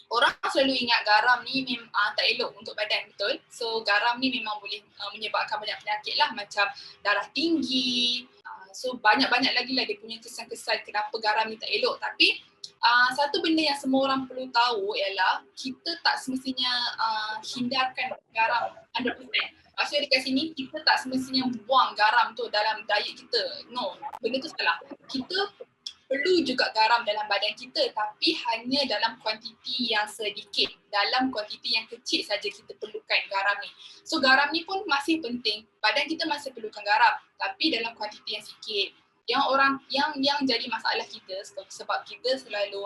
orang selalu ingat garam ni tak elok untuk badan, betul? So garam ni memang boleh menyebabkan banyak penyakit lah, macam darah tinggi. So banyak-banyak lagi lah dia punya kesan-kesan kenapa garam ni tak elok. Tapi satu benda yang semua orang perlu tahu ialah kita tak semestinya hindarkan garam 100%. Maksudnya dekat sini kita tak semestinya buang garam tu dalam diet kita. No, benda tu salah. Kita perlu juga garam dalam badan kita, tapi hanya dalam kuantiti yang sedikit. Dalam kuantiti yang kecil saja kita perlukan garam ni. So garam ni pun masih penting. Badan kita masih perlukan garam, tapi dalam kuantiti yang sikit. Yang jadi masalah kita sebab kita selalu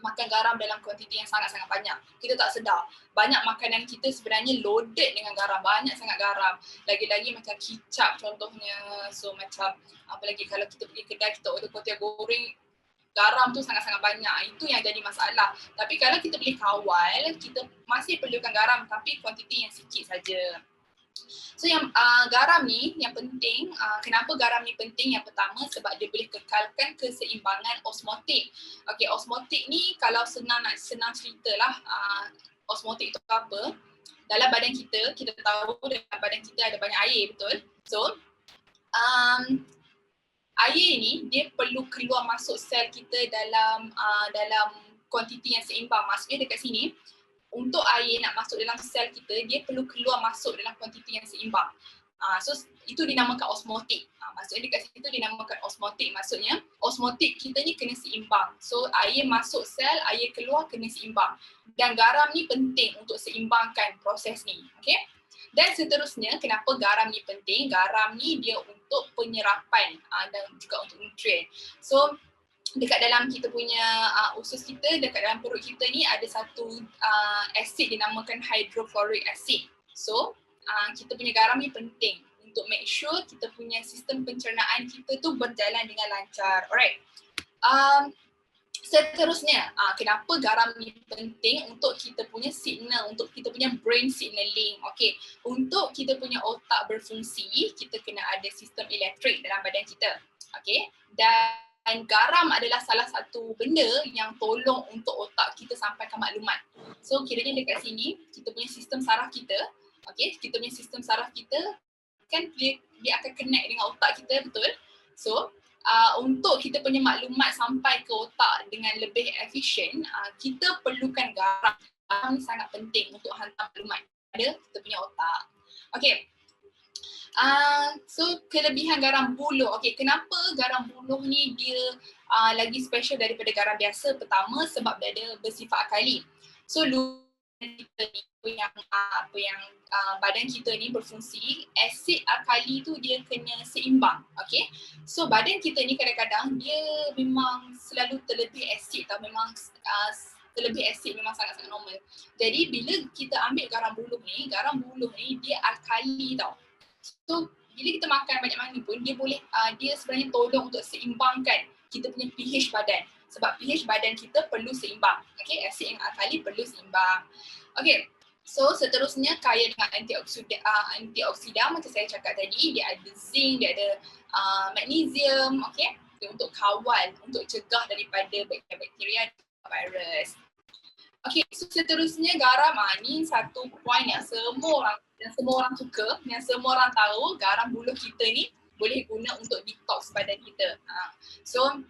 makan garam dalam kuantiti yang sangat-sangat banyak. Kita tak sedar. Banyak makanan kita sebenarnya loaded dengan garam. Banyak sangat garam. Lagi-lagi macam kicap contohnya. So macam apa lagi kalau kita pergi kedai kita order kuotiao goreng, garam tu sangat-sangat banyak. Itu yang jadi masalah. Tapi kalau kita beli kawal, kita masih perlukan garam tapi kuantiti yang sikit saja. So yang garam ni yang penting, kenapa garam ni penting? Yang pertama sebab dia boleh kekalkan keseimbangan osmotik. Okey, osmotik ni kalau senang ceritalah, osmotik itu apa? Dalam badan kita tahu dalam badan kita ada banyak air, betul? So air ni dia perlu keluar masuk sel kita dalam kuantiti yang seimbang. Maksudnya dekat sini untuk air nak masuk dalam sel kita, dia perlu keluar masuk dalam kuantiti yang seimbang. So itu dinamakan osmotik. Maksudnya dekat situ dinamakan osmotik. Maksudnya osmotik kita ni kena seimbang. So air masuk sel, air keluar kena seimbang. Dan garam ni penting untuk seimbangkan proses ni. Okay? Dan seterusnya kenapa garam ni penting? Garam ni dia untuk penyerapan dan juga untuk nutrien. So dekat dalam kita punya usus kita, dekat dalam perut kita ni ada satu asid dinamakan hydrochloric acid. So kita punya garam ni penting untuk make sure kita punya sistem pencernaan kita tu berjalan dengan lancar. Alright. Seterusnya, kenapa garam ni penting? Untuk kita punya signal, untuk kita punya brain signaling. Okay, untuk kita punya otak berfungsi, kita kena ada sistem elektrik dalam badan kita. Okay, dan garam adalah salah satu benda yang tolong untuk otak kita sampaikan maklumat. So kiranya dekat sini, kita punya sistem saraf kita, okay, kita punya sistem saraf kita kan dia akan connect dengan otak kita, betul? So untuk kita punya maklumat sampai ke otak dengan lebih efisien, kita perlukan garam. Garam ni sangat penting untuk hantar maklumat pada kita punya otak. Okay. So kelebihan garam buluh. Okay, kenapa garam buluh ni dia lagi special daripada garam biasa? Pertama sebab dia ada bersifat alkali. So kita ni yang badan kita ni berfungsi, asid alkali tu dia kena seimbang. Okay, so badan kita ni kadang-kadang dia memang selalu terlebih asid tau, memang terlebih asid memang sangat-sangat normal. Jadi bila kita ambil garam buluh ni dia alkali tau. So bila kita makan banyak mana pun dia boleh dia sebenarnya tolong untuk seimbangkan kita punya pH badan. Sebab pH badan kita perlu seimbang. Okay, asid yang alkali perlu seimbang. Okay, so seterusnya kaya dengan antioksidan macam saya cakap tadi, dia ada zinc, dia ada magnesium, okay, untuk kawal, untuk cegah daripada bakteria dan virus. Okay, so seterusnya garam ni satu point yang semua orang suka, yang semua orang tahu, garam buluh kita ni boleh guna untuk detox badan kita. So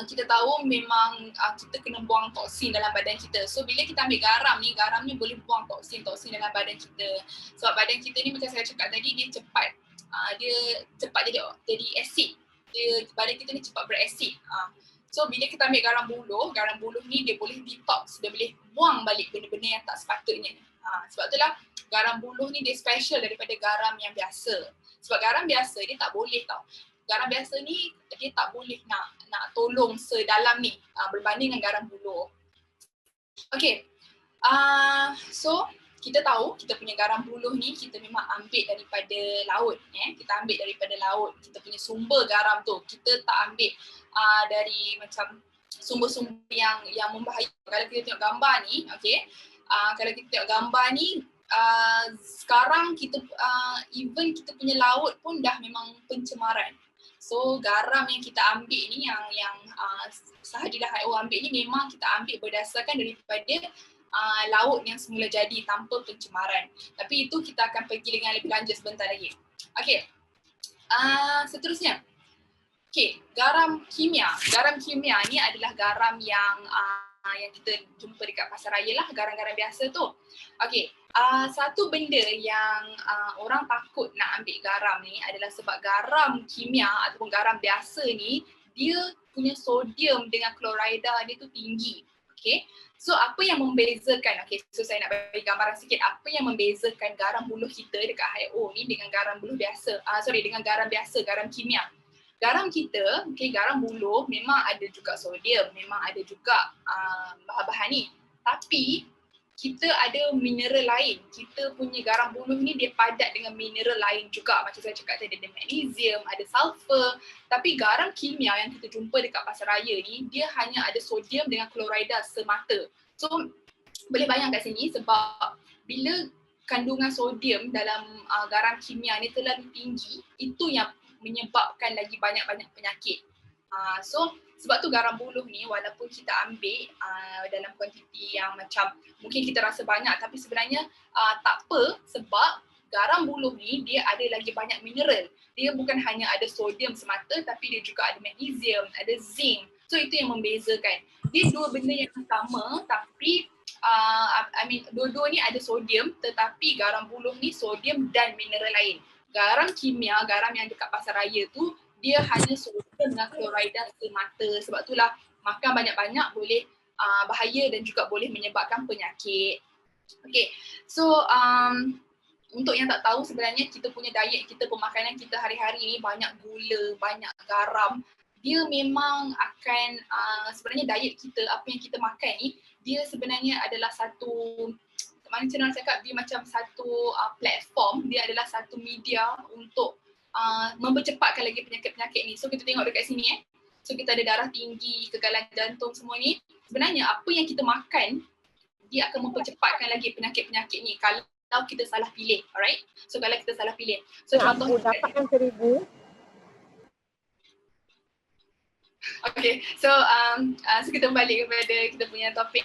kita tahu memang kita kena buang toksin dalam badan kita. So bila kita ambil garam ni boleh buang toksin dalam badan kita. Sebab badan kita ni macam saya cakap tadi, dia cepat jadi asid. Badan kita ni cepat berasid. So bila kita ambil garam buluh ni dia boleh detox, dia boleh buang balik benda-benda yang tak sepatutnya. Sebab itulah garam buluh ni dia special daripada garam yang biasa. Sebab garam biasa dia tak boleh tau. Garam biasa ni dia tak boleh nak tolong sedalam ni berbanding dengan garam buluh. Okay, so kita tahu kita punya garam buluh ni kita memang ambil daripada laut. Kita ambil daripada laut, kita punya sumber garam tu. Kita tak ambil dari macam sumber-sumber yang membahayakan. Kalau kita tengok gambar ni, okay, kalau kita tengok gambar ni, sekarang kita even kita punya laut pun dah memang pencemaran. So garam yang kita ambil ni yang Sahajilah HO ambil ni memang kita ambil berdasarkan daripada laut yang semula jadi tanpa pencemaran. Tapi itu kita akan pergi dengan lebih lanjut sebentar lagi. Okay, seterusnya. Okay, garam kimia. Garam kimia ni adalah garam yang kita jumpa dekat pasar raya lah, garam-garam biasa tu. Okay, satu benda yang orang takut nak ambil garam ni adalah sebab garam kimia ataupun garam biasa ni dia punya sodium dengan klorida dia tu tinggi. Okay, so apa yang membezakan, okay, so saya nak bagi gambaran sikit apa yang membezakan garam buluh kita dekat HO ni dengan garam buluh biasa, dengan garam biasa, garam kimia. Garam kita, okay, garam buluh memang ada juga sodium, memang ada juga bahan-bahan ni. Tapi kita ada mineral lain. Kita punya garam buluh ni dia padat dengan mineral lain juga. Macam saya cakap tadi, ada magnesium, ada sulfur. Tapi garam kimia yang kita jumpa dekat pasar raya ni, dia hanya ada sodium dengan klorida semata. So boleh bayangkan sini sebab bila kandungan sodium dalam garam kimia ni terlalu tinggi, itu yang menyebabkan lagi banyak-banyak penyakit. So sebab tu garam buluh ni walaupun kita ambil dalam kuantiti yang macam mungkin kita rasa banyak, tapi sebenarnya tak apa sebab garam buluh ni dia ada lagi banyak mineral. Dia bukan hanya ada sodium semata tapi dia juga ada magnesium, ada zinc. So itu yang membezakan. Dia dua benda yang sama tapi dua-dua ni ada sodium tetapi garam buluh ni sodium dan mineral lain. Garam kimia, garam yang dekat pasar raya tu dia hanya sodium dengan klorida semata. Sebab itulah makan banyak-banyak boleh bahaya dan juga boleh menyebabkan penyakit. Okay, so untuk yang tak tahu sebenarnya kita punya diet kita, pemakanan kita hari-hari ni banyak gula, banyak garam. Dia memang akan sebenarnya diet kita, apa yang kita makan ni dia sebenarnya adalah satu, macam mana cakap, dia macam satu platform, dia adalah satu media untuk mempercepatkan lagi penyakit-penyakit ni. So kita tengok dekat sini so kita ada darah tinggi, kegalan jantung semua ni. Sebenarnya apa yang kita makan dia akan mempercepatkan lagi penyakit-penyakit ni kalau kita salah pilih, alright? So kalau kita salah pilih. So contoh dapatkan 1000. Okay, so kita balik kepada kita punya topik.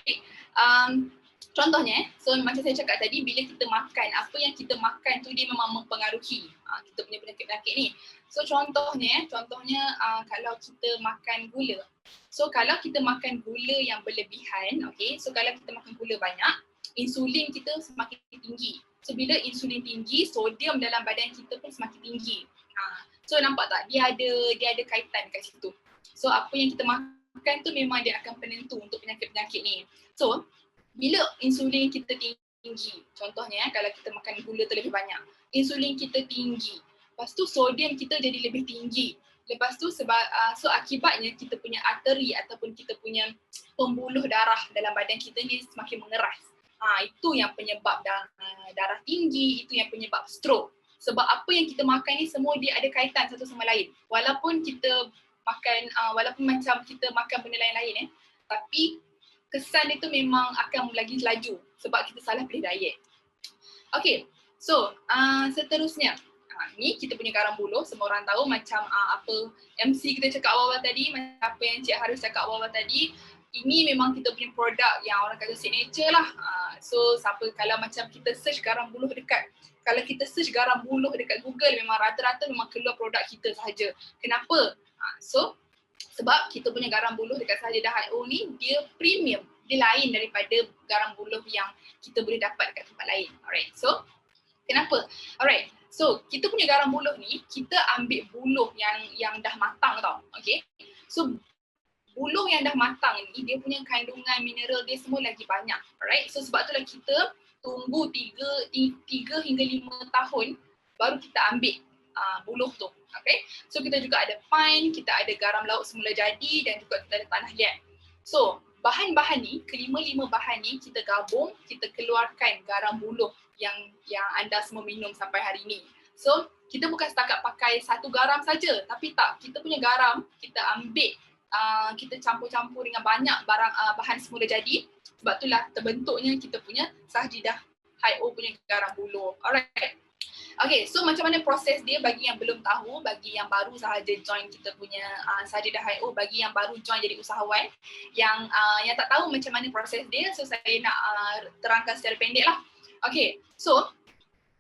Contohnya, so macam saya cakap tadi, bila kita makan, apa yang kita makan tu dia memang mempengaruhi kita punya penyakit-penyakit ni. So contohnya kalau kita makan gula. So kalau kita makan gula yang berlebihan, okay, so kalau kita makan gula banyak, insulin kita semakin tinggi. So bila insulin tinggi, sodium dalam badan kita pun semakin tinggi. So nampak tak? Dia ada kaitan kat situ. So apa yang kita makan tu memang dia akan penentu untuk penyakit-penyakit ni. So bila insulin kita tinggi, contohnya kalau kita makan gula terlebih banyak, insulin kita tinggi, lepas tu sodium kita jadi lebih tinggi. Lepas tu so akibatnya kita punya arteri ataupun kita punya pembuluh darah dalam badan kita ni semakin mengeras. Itu yang penyebab darah tinggi, itu yang penyebab stroke. Sebab apa yang kita makan ni semua dia ada kaitan satu sama lain. Walaupun kita makan, walaupun macam kita makan benda lain-lain tapi kesan itu memang akan lagi laju sebab kita salah pilih diet. Okay, so seterusnya ni kita punya garam buluh. Semua orang tahu macam apa MC kita cakap awal-awal tadi, macam apa yang Cik Haris cakap awal-awal tadi. Ini memang kita punya produk yang orang kata signature lah. So siapa kalau macam kita search garam buluh kalau kita search garam buluh dekat Google memang rata-rata memang keluar produk kita sahaja. Kenapa? So sebab kita punya garam buluh dekat Sahajidah HO ni dia premium. Dia lain daripada garam buluh yang kita boleh dapat dekat tempat lain. Alright, so kenapa? Alright, so kita punya garam buluh ni kita ambil buluh yang dah matang tau. Okay, so buluh yang dah matang ni, dia punya kandungan mineral dia semua lagi banyak. Alright, so sebab itulah kita tunggu 3 hingga 5 tahun baru kita ambil buluh tu. Okay, so kita juga ada pine, kita ada garam laut semula jadi dan juga kita ada tanah liat. So bahan-bahan ni, kelima-lima bahan ni kita gabung, kita keluarkan garam buluh yang anda semua minum sampai hari ni. So kita bukan setakat pakai satu garam saja, tapi tak, kita punya garam kita ambil, kita campur-campur dengan banyak bahan semula jadi. Sebab itulah terbentuknya kita punya Sahajidah Hi-O punya garam buluh. Alright. Okay, so macam mana proses dia bagi yang belum tahu, bagi yang baru sahaja join kita punya Sahajidah Hi-O, bagi yang baru join jadi usahawan, yang tak tahu macam mana proses dia, so saya nak terangkan secara pendek lah. Okay, so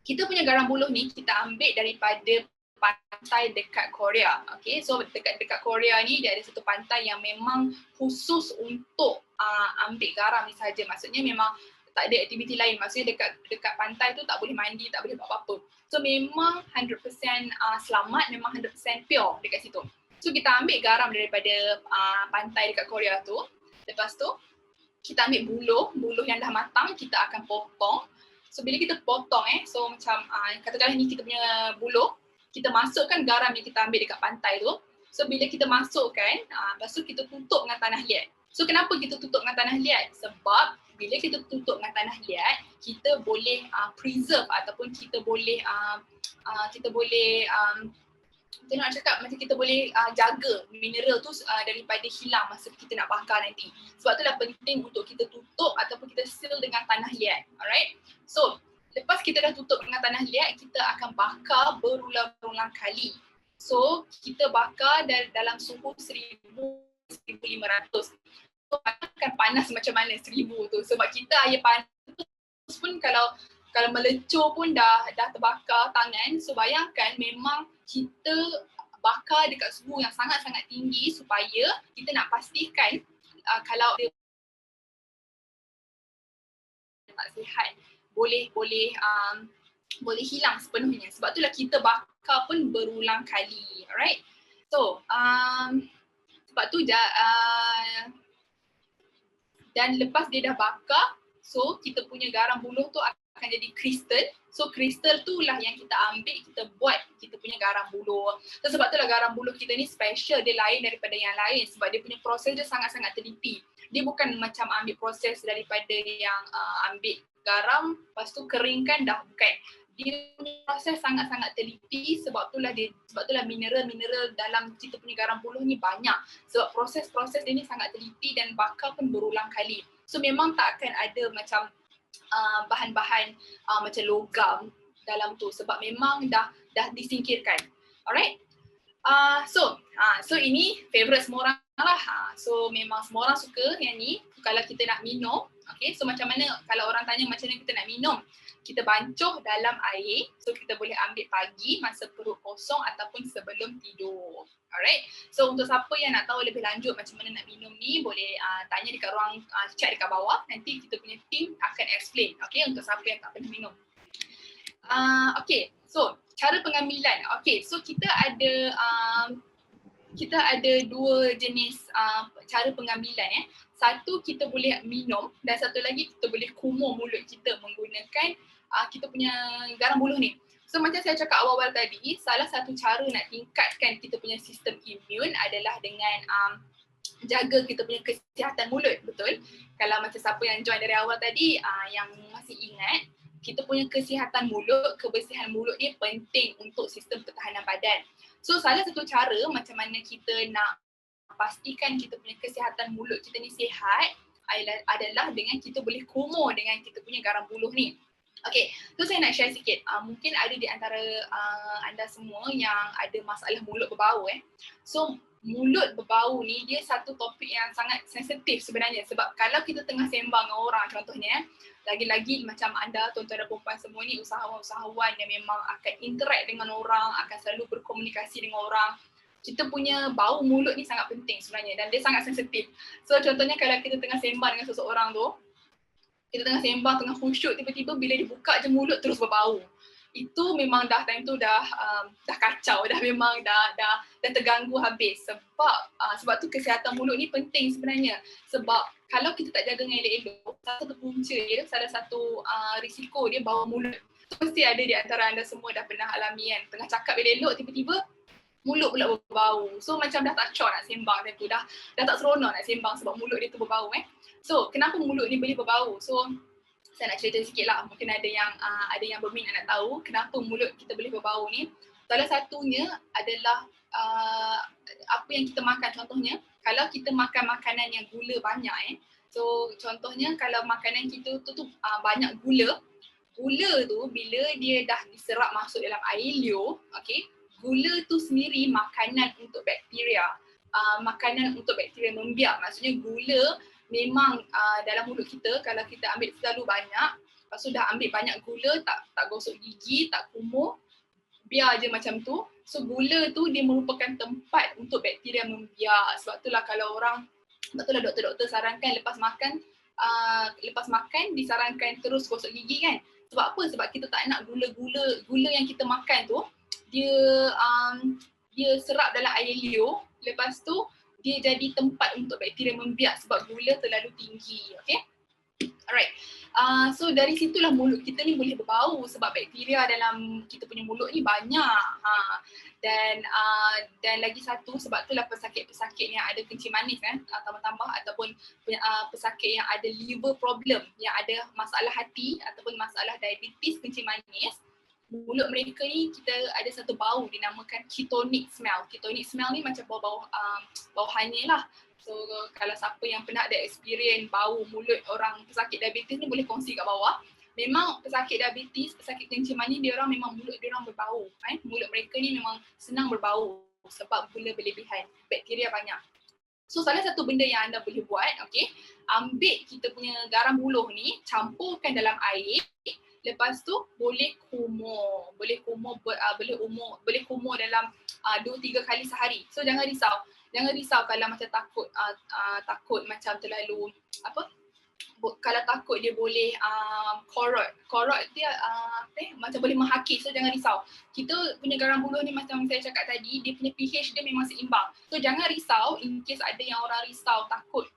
kita punya garam buluh ni kita ambil daripada pantai dekat Korea. Okay, so dekat Korea ni dia ada satu pantai yang memang khusus untuk ambil garam ni saja. Maksudnya memang tak ada aktiviti lain. Maksudnya dekat pantai tu tak boleh mandi, tak boleh buat apa-apa. So memang 100% selamat, memang 100% pure dekat situ. So kita ambil garam daripada pantai dekat Korea tu. Lepas tu kita ambil buluh yang dah matang, kita akan potong. So bila kita potong so macam katakanlah ni kita punya buluh, kita masukkan garam yang kita ambil dekat pantai tu. So bila kita masukkan, lepas tu kita tutup dengan tanah liat. So kenapa kita tutup dengan tanah liat? Sebab bila kita tutup dengan tanah liat, kita boleh preserve ataupun kita boleh kita nak cakap macam kita boleh jaga mineral tu daripada hilang masa kita nak bakar nanti. Sebab itulah penting untuk kita tutup ataupun kita seal dengan tanah liat. Alright. So lepas kita dah tutup dengan tanah liat, kita akan bakar berulang-ulang kali. So kita bakar dalam suhu 1500. So akan panas macam mana 1000 tu. Sebab kita air panas pun kalau melecur pun dah terbakar tangan. So bayangkan memang kita bakar dekat suhu yang sangat-sangat tinggi supaya kita nak pastikan kalau dia tak sihat boleh hilang sepenuhnya. Sebab itulah kita bakar pun berulang kali. Alright. So sebab tu dan lepas dia dah bakar, so kita punya garam buluh tu akan jadi kristal. So kristal tu lah yang kita ambil, kita buat kita punya garam buluh. So sebab tu lah garam buluh kita ni special, dia lain daripada yang lain sebab dia punya proses dia sangat-sangat teliti. Dia bukan macam ambil proses daripada yang ambil garam lepas tu keringkan dah, bukan. Dia punya proses sangat-sangat teliti, sebab itulah mineral-mineral dalam kita punya garam buluh ni banyak. Sebab proses-proses dia ni sangat teliti dan bakar pun berulang kali. So memang tak akan ada macam bahan-bahan macam logam dalam tu sebab memang dah disingkirkan. Alright. So ini favorite semua orang lah. So memang semua orang suka yang ni kalau kita nak minum. Okay, so macam mana kalau orang tanya macam mana kita nak minum? Kita bancuh dalam air, so kita boleh ambil pagi masa perut kosong ataupun sebelum tidur. Alright, so untuk siapa yang nak tahu lebih lanjut macam mana nak minum ni, boleh tanya dekat ruang chat dekat bawah, nanti kita punya team akan explain, okay, untuk siapa yang tak pernah minum. Okay, so cara pengambilan. Okay, so kita ada dua jenis cara pengambilan. Satu kita boleh minum dan satu lagi kita boleh kumur mulut kita menggunakan kita punya garam buluh ni. So macam saya cakap awal-awal tadi, salah satu cara nak tingkatkan kita punya sistem imun adalah dengan jaga kita punya kesihatan mulut, betul? Kalau macam siapa yang join dari awal tadi, yang masih ingat, kita punya kesihatan mulut, kebersihan mulut ni penting untuk sistem pertahanan badan. So salah satu cara macam mana kita nak pastikan kita punya kesihatan mulut kita ni sihat adalah dengan kita boleh kumur dengan kita punya garam buluh ni. Okay, so saya nak share sikit. Mungkin ada di antara anda semua yang ada masalah mulut berbau. So mulut berbau ni dia satu topik yang sangat sensitif sebenarnya sebab kalau kita tengah sembang dengan orang contohnya, lagi-lagi macam anda tuan-tuan dan perempuan semua ni usahawan-usahawan yang memang akan interact dengan orang, akan selalu berkomunikasi dengan orang. Kita punya bau mulut ni sangat penting sebenarnya dan dia sangat sensitif. So contohnya kalau kita tengah sembang dengan seseorang tu, kita tengah sembang, tengah khusyuk, tiba-tiba bila dibuka je mulut terus berbau. itu memang dah time tu dah kacau, dah memang dah terganggu habis sebab tu kesihatan mulut ni penting sebenarnya. Sebab kalau kita tak jaga dengan elok-elok, salah satu punca dia, salah satu risiko dia bau mulut. Mesti ada di antara anda semua dah pernah alami kan, tengah cakap elok-elok tiba-tiba mulut pula berbau. So macam dah tak cocok nak sembang time tu, dah tak seronok nak sembang sebab mulut dia tu berbau So kenapa mulut ni boleh berbau? So saya nak cerita sikit lah, mungkin ada yang berminat nak tahu kenapa mulut kita boleh berbau ni. Salah satunya adalah apa yang kita makan. Contohnya kalau kita makan makanan yang gula banyak so contohnya kalau makanan kita tu banyak gula tu bila dia dah diserap masuk dalam air liur, gula tu sendiri makanan untuk bakteria. Makanan untuk bakteria membiak. Maksudnya gula memang dalam mulut kita, kalau kita ambil terlalu banyak, lepas tu dah ambil banyak gula, tak gosok gigi, tak kumur, biar je macam tu. So gula tu dia merupakan tempat untuk bakteria membiak. Sebab itulah doktor-doktor sarankan lepas makan disarankan terus gosok gigi kan. Sebab apa? Sebab kita tak nak gula yang kita makan tu dia serap dalam air liur, lepas tu dia jadi tempat untuk bakteria membiak sebab gula terlalu tinggi. Alright. So dari situlah mulut kita ni boleh berbau sebab bakteria dalam kita punya mulut ni banyak. Dan lagi satu, sebab itulah pesakit-pesakit yang ada kencing manis tambah-tambah ataupun pesakit yang ada liver problem, yang ada masalah hati ataupun masalah diabetes kencing manis, mulut mereka ni kita ada satu bau dinamakan ketonic smell. Ketonic smell ni macam bau hanyir lah. So kalau siapa yang pernah ada experience bau mulut orang pesakit diabetes ni boleh kongsi kat bawah. Memang pesakit diabetes, pesakit kencing manis, dia orang memang mulut dia orang berbau. Mulut mereka ni memang senang berbau sebab gula berlebihan, bakteria banyak. So salah satu benda yang anda boleh buat, ambil kita punya garam buluh ni, campurkan dalam air. Lepas tu boleh kumur dalam 2-3 kali sehari. So jangan risau kalau macam takut macam terlalu kalau takut dia boleh korot dia macam boleh menghakis. So jangan risau. Kita punya garam buluh ni macam saya cakap tadi, dia punya pH dia memang seimbang. So jangan risau in case ada yang orang risau takut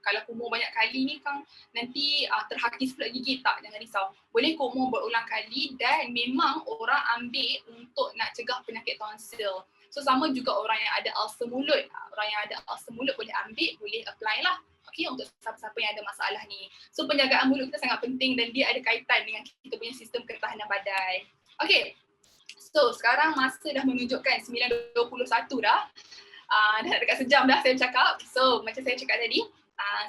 kalau kumur banyak kali ni kan nanti terhakis pula gigi. Jangan risau. Boleh kumur berulang kali dan memang orang ambil untuk nak cegah penyakit tonsil. So sama juga orang yang ada ulcer mulut. Orang yang ada ulcer mulut boleh ambil, boleh apply lah. Untuk siapa-siapa yang ada masalah ni. So penjagaan mulut kita sangat penting dan dia ada kaitan dengan kita punya sistem ketahanan badan. So sekarang masa dah menunjukkan 9.21 dah. Dah dekat sejam dah saya bercakap. So macam saya cakap tadi,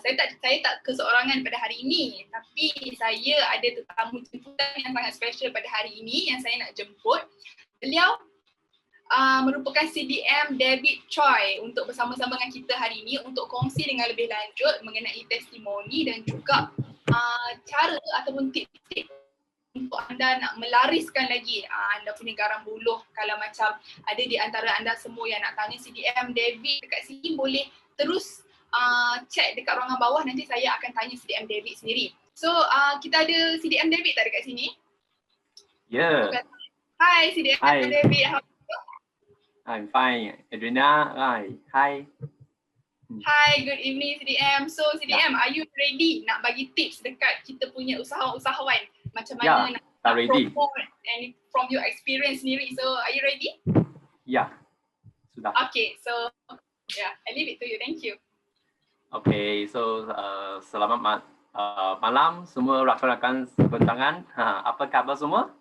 saya tak keseorangan pada hari ini, tapi saya ada tetamu jemputan yang sangat special pada hari ini yang saya nak jemput. Beliau merupakan CDM David Choi untuk bersama-sama dengan kita hari ini untuk kongsi dengan lebih lanjut mengenai testimoni dan juga cara ataupun tip-tip untuk anda nak melariskan lagi anda punya garam buluh. Kalau macam ada di antara anda semua yang nak tanya CDM David dekat sini, boleh terus chat dekat ruangan bawah, nanti saya akan tanya CDM David sendiri. So kita ada CDM David tak dekat sini? Ya. Yeah. Hi CDM David. How are you? I'm fine. Adrina, hi. Hi, good evening CDM. So CDM, are you ready nak bagi tips dekat kita punya usahawan macam mana nak promote and from your experience sendiri? So are you ready? Ya, sudah. Okay, so I leave it to you. Thank you. Okay, so selamat malam semua rakan-rakan sebentangan. Apa khabar semua?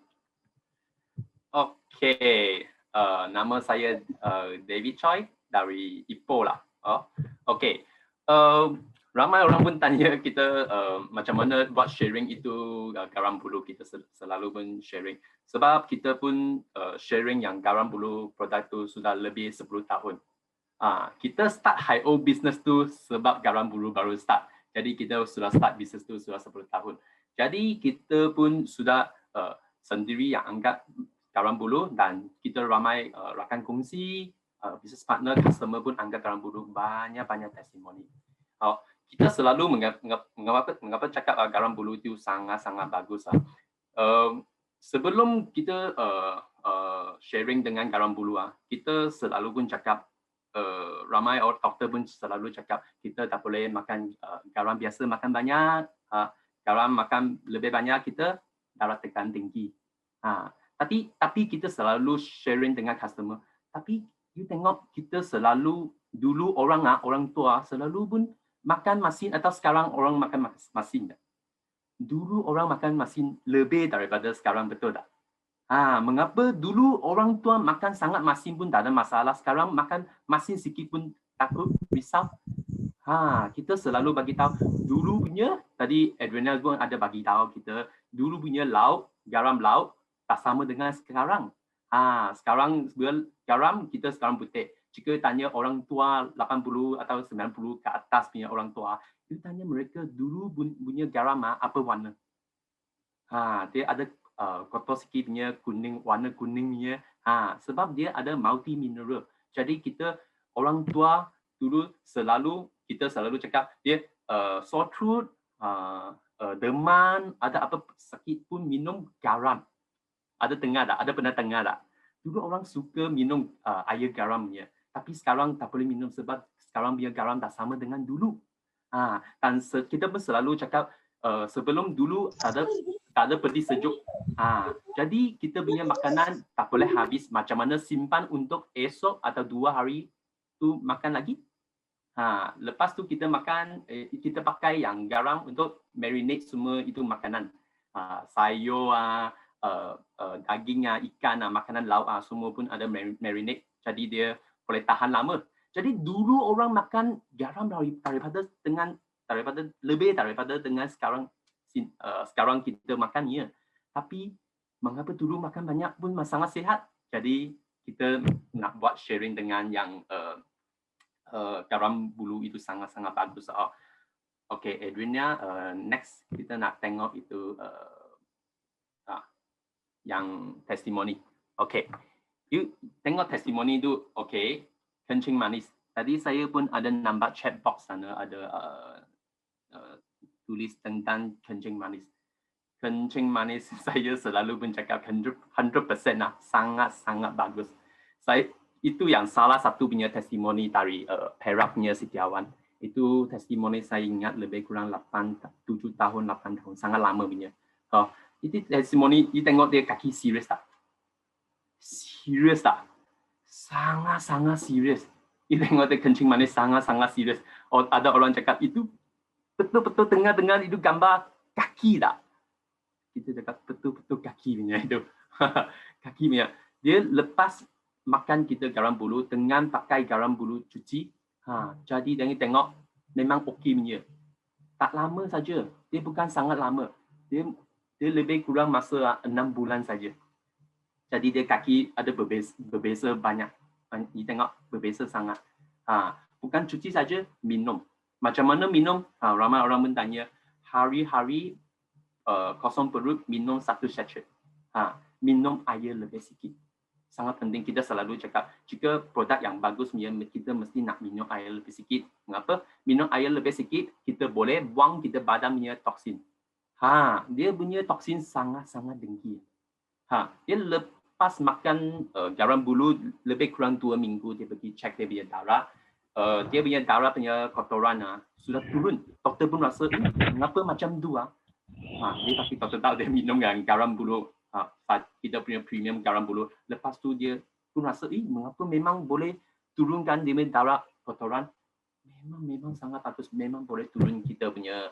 Okay, nama saya David Choi dari Ipoh lah. Okay, ramai orang pun tanya kita macam mana buat sharing itu garam buluh. Kita selalu pun sharing sebab kita pun sharing yang garam buluh produk tu sudah lebih 10 tahun. Kita start Hi-O business tu sebab garam buluh baru start. Jadi kita sudah start business tu sudah 10 tahun. Jadi kita pun sudah sendiri yang angkat garam buluh dan kita ramai rakan kongsi, business partner, customer pun angkat garam buluh, banyak-banyak testimoni. Kita selalu mengapa cakap garam buluh itu sangat-sangat bagus. sebelum kita sharing dengan garam bulu, kita selalu pun cakap, ramai orang doktor pun selalu cakap kita tak boleh makan garam biasa, makan banyak, garam makan lebih banyak kita darah tekan tinggi. Tapi kita selalu sharing dengan customer. Tapi you tengok kita selalu dulu orang tua selalu pun makan masin atau sekarang orang makan masin tak? Dulu orang makan masin lebih daripada sekarang, betul tak? Mengapa dulu orang tua makan sangat masin pun tak ada masalah, sekarang makan masin sikit pun takut, risau? Kita selalu bagi tahu dulu punya, tadi Adriana pun ada bagi tahu kita, dulu punya lauk, garam lauk tak sama dengan sekarang. Sekarang garam kita sekarang putih. Jika tanya orang tua 80 atau 90 ke atas punya orang tua, you tanya mereka dulu punya garam apa warna? Dia ada kotor sikit punya kuning, warna kuningnya. Sebab dia ada multi mineral. Jadi kita orang tua dulu kita selalu cakap dia sore throat, demam, ada apa sakit pun minum garam. Ada dengar tak? Ada pernah dengar tak? Dulu orang suka minum air garamnya. Tapi sekarang tak boleh minum sebab sekarang punya garam tak sama dengan dulu. Dan kita pun selalu cakap sebelum dulu tak ada peti sejuk. Jadi kita punya makanan tak boleh habis. Macam mana simpan untuk esok atau 2 hari tu makan lagi. Lepas tu kita makan, kita pakai yang garam untuk marinate semua itu makanan. Sayur, daging, ikan, makanan lauk, semua pun ada marinate. Jadi dia boleh tahan lama. Jadi dulu orang makan garam daripada lebih daripada dengan sekarang kita makannya. Tapi mengapa dulu makan banyak pun sangat sihat. Jadi kita nak buat sharing dengan yang garam bulu itu sangat-sangat bagus. Okay, Adriana, next kita nak tengok itu yang testimoni. Okay, you tengok testimoni itu. Okay, kencing manis. Tadi saya pun ada nampak chat box sana ada tulis tentang kencing manis. Kencing manis saya selalu pun cakap 100% lah, sangat-sangat bagus. Itu yang salah satu punya testimoni dari Perak punya Setiawan. Itu testimoni saya ingat lebih kurang 7 tahun, 8 tahun, sangat lama punya. Itu testimoni, you tengok dia kaki serius tak? Serius tak? Sangat-sangat serius. You tengok dia kencing manis sangat-sangat serius. Ada orang cakap itu betul-betul tengah-tengah itu gambar kaki tak? Kita cakap betul-betul kaki punya itu. Kaki punya. Dia lepas makan kita garam bulu dengan pakai garam bulu cuci. Jadi dia tengok memang okey punya. Tak lama saja. Dia bukan sangat lama. Dia lebih kurang masa 6 bulan saja. Jadi dia kaki ada berbeza banyak. You tengok berbeza sangat. Bukan cuci saja, minum. Macam mana minum? Ramai orang bertanya, hari-hari kosong perut minum 1 sachet. Minum air lebih sikit. Sangat penting, kita selalu cakap, jika produk yang bagus, kita mesti nak minum air lebih sikit. Mengapa? Minum air lebih sikit, kita boleh buang kita badan punya toksin. Dia punya toksin sangat-sangat tinggi. Dia lepas makan garam bulu lebih kurang 2 minggu, dia pergi cek dia punya darah. Dia punya darah punya kotoran sudah turun. Doktor pun rasa, mengapa macam tu? Dia tapi doktor tahu dia minum yang garam bulu. Kita punya premium garam bulu. Lepas tu dia pun rasa, mengapa memang boleh turunkan dia punya darah kotoran. Memang sangat bagus. Memang boleh turun kita punya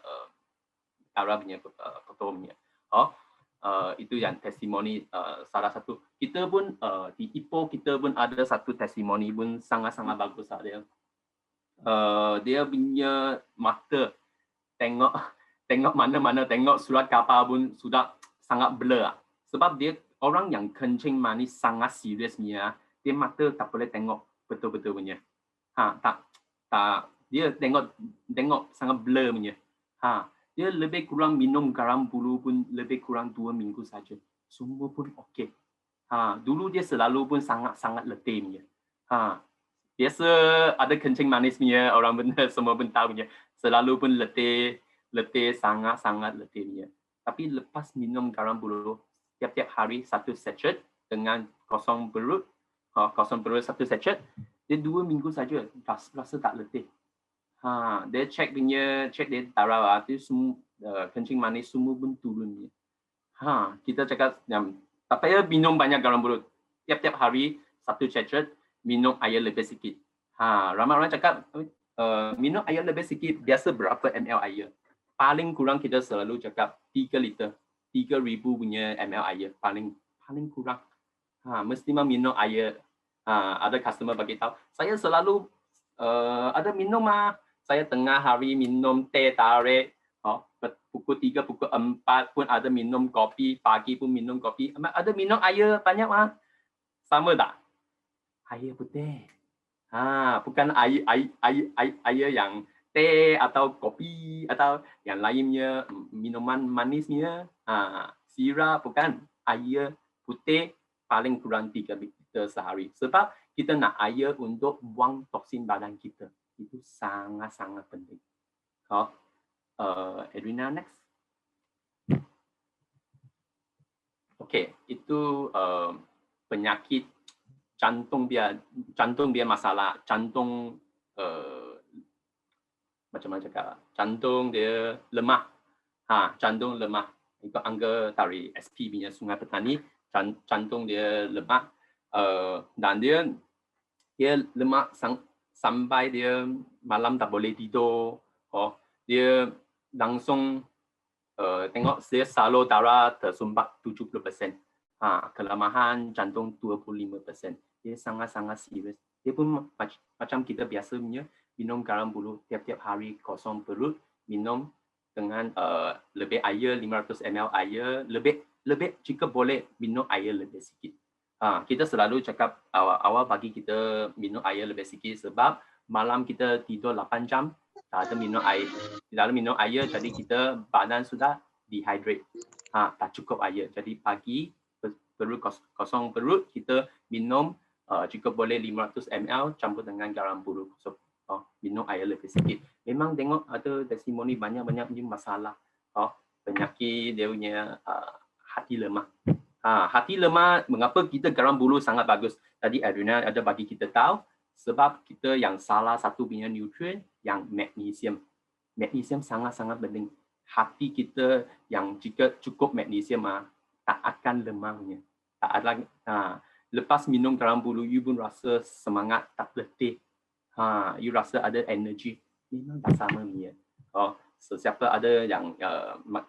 darah punya kotornya. Itu yang testimoni salah satu. Kita pun di Ipoh kita pun ada satu testimoni pun sangat-sangat bagus dia. Dia punya mata tengok mana-mana, tengok surat kapal pun sudah sangat blur. Sebab dia orang yang kencing manis sangat serius punya, dia mata tak boleh tengok betul-betul punya. Dia tengok sangat blur punya. Dia lebih kurang minum garam bulu pun lebih kurang 2 minggu saja. Semua pun okey. Dulu dia selalu pun sangat-sangat letih punya. Biasa ada kencing manis punya orang benar semua pun tahu punya. Selalu pun letih sangat-sangat letih punya. Tapi lepas minum garam bulu, tiap-tiap hari 1 sachet dengan kosong perut, satu sachet, dia 2 minggu saja rasa tak letih. Dia cek dia darah, dia semua kencing manis semua pun turun. Kita cakap tak payah minum banyak garam bulut. Tiap-tiap hari 1 sachet, minum air lebih sikit. Ramai orang cakap minum air lebih sikit, biasa berapa ml air? Paling kurang kita selalu cakap 3 liter, 3,000 punya ml air, paling kurang. Mesti minum air. Ada customer bagi tahu, saya selalu ada minum saya tengah hari minum teh tarik, pukul 3, pukul 4 pun ada minum kopi, pagi pun minum kopi, ada minum air banyak sama tak? Air putih. Bukan air yang teh atau kopi atau yang lainnya, minuman manisnya, sirap, bukan. Air putih paling kurang 3 liter sehari. Sebab kita nak air untuk buang toksin badan kita. Itu sangat-sangat penting. Edwina, next. Okay, itu penyakit jantung dia masalah. Jantung macam mana cakap? Jantung dia lemah. Jantung lemah. Itu angka dari SP punya Sungai Petani. Jantung dia lemah. Dan dia lemah sampai dia malam tak boleh tidur. Dia langsung tengok dia salur darah tersumbat 70%. Kelemahan jantung 25%. Dia sangat-sangat serius. Dia pun macam kita biasanya minum garam bulu tiap-tiap hari kosong perut, minum dengan lebih air 500 ml air, lebih jika boleh minum air lebih sikit. Kita selalu cakap awal pagi kita minum air lebih sikit sebab malam kita tidur 8 jam, tak ada minum air, jadi kita badan sudah dehydrate, tak cukup air. Jadi pagi perut kosong perut kita minum jika boleh 500 ml campur dengan garam bulu. Minum air lebih sikit. Memang tengok ada testimoni banyak-banyak masalah. Penyakit dia punya hati lemah. Hati lemah, mengapa kita garam bulu sangat bagus? Tadi Edwina ada bagi kita tahu, sebab kita yang salah satu punya nutrien yang magnesium. Magnesium sangat-sangat penting. Hati kita yang jika cukup magnesium tak akan lemahnya. Tak ada. Lepas minum garam bulu, you pun rasa semangat, tak letih. You rasa ada energi. Memang tak sama punya. Sesiapa ada yang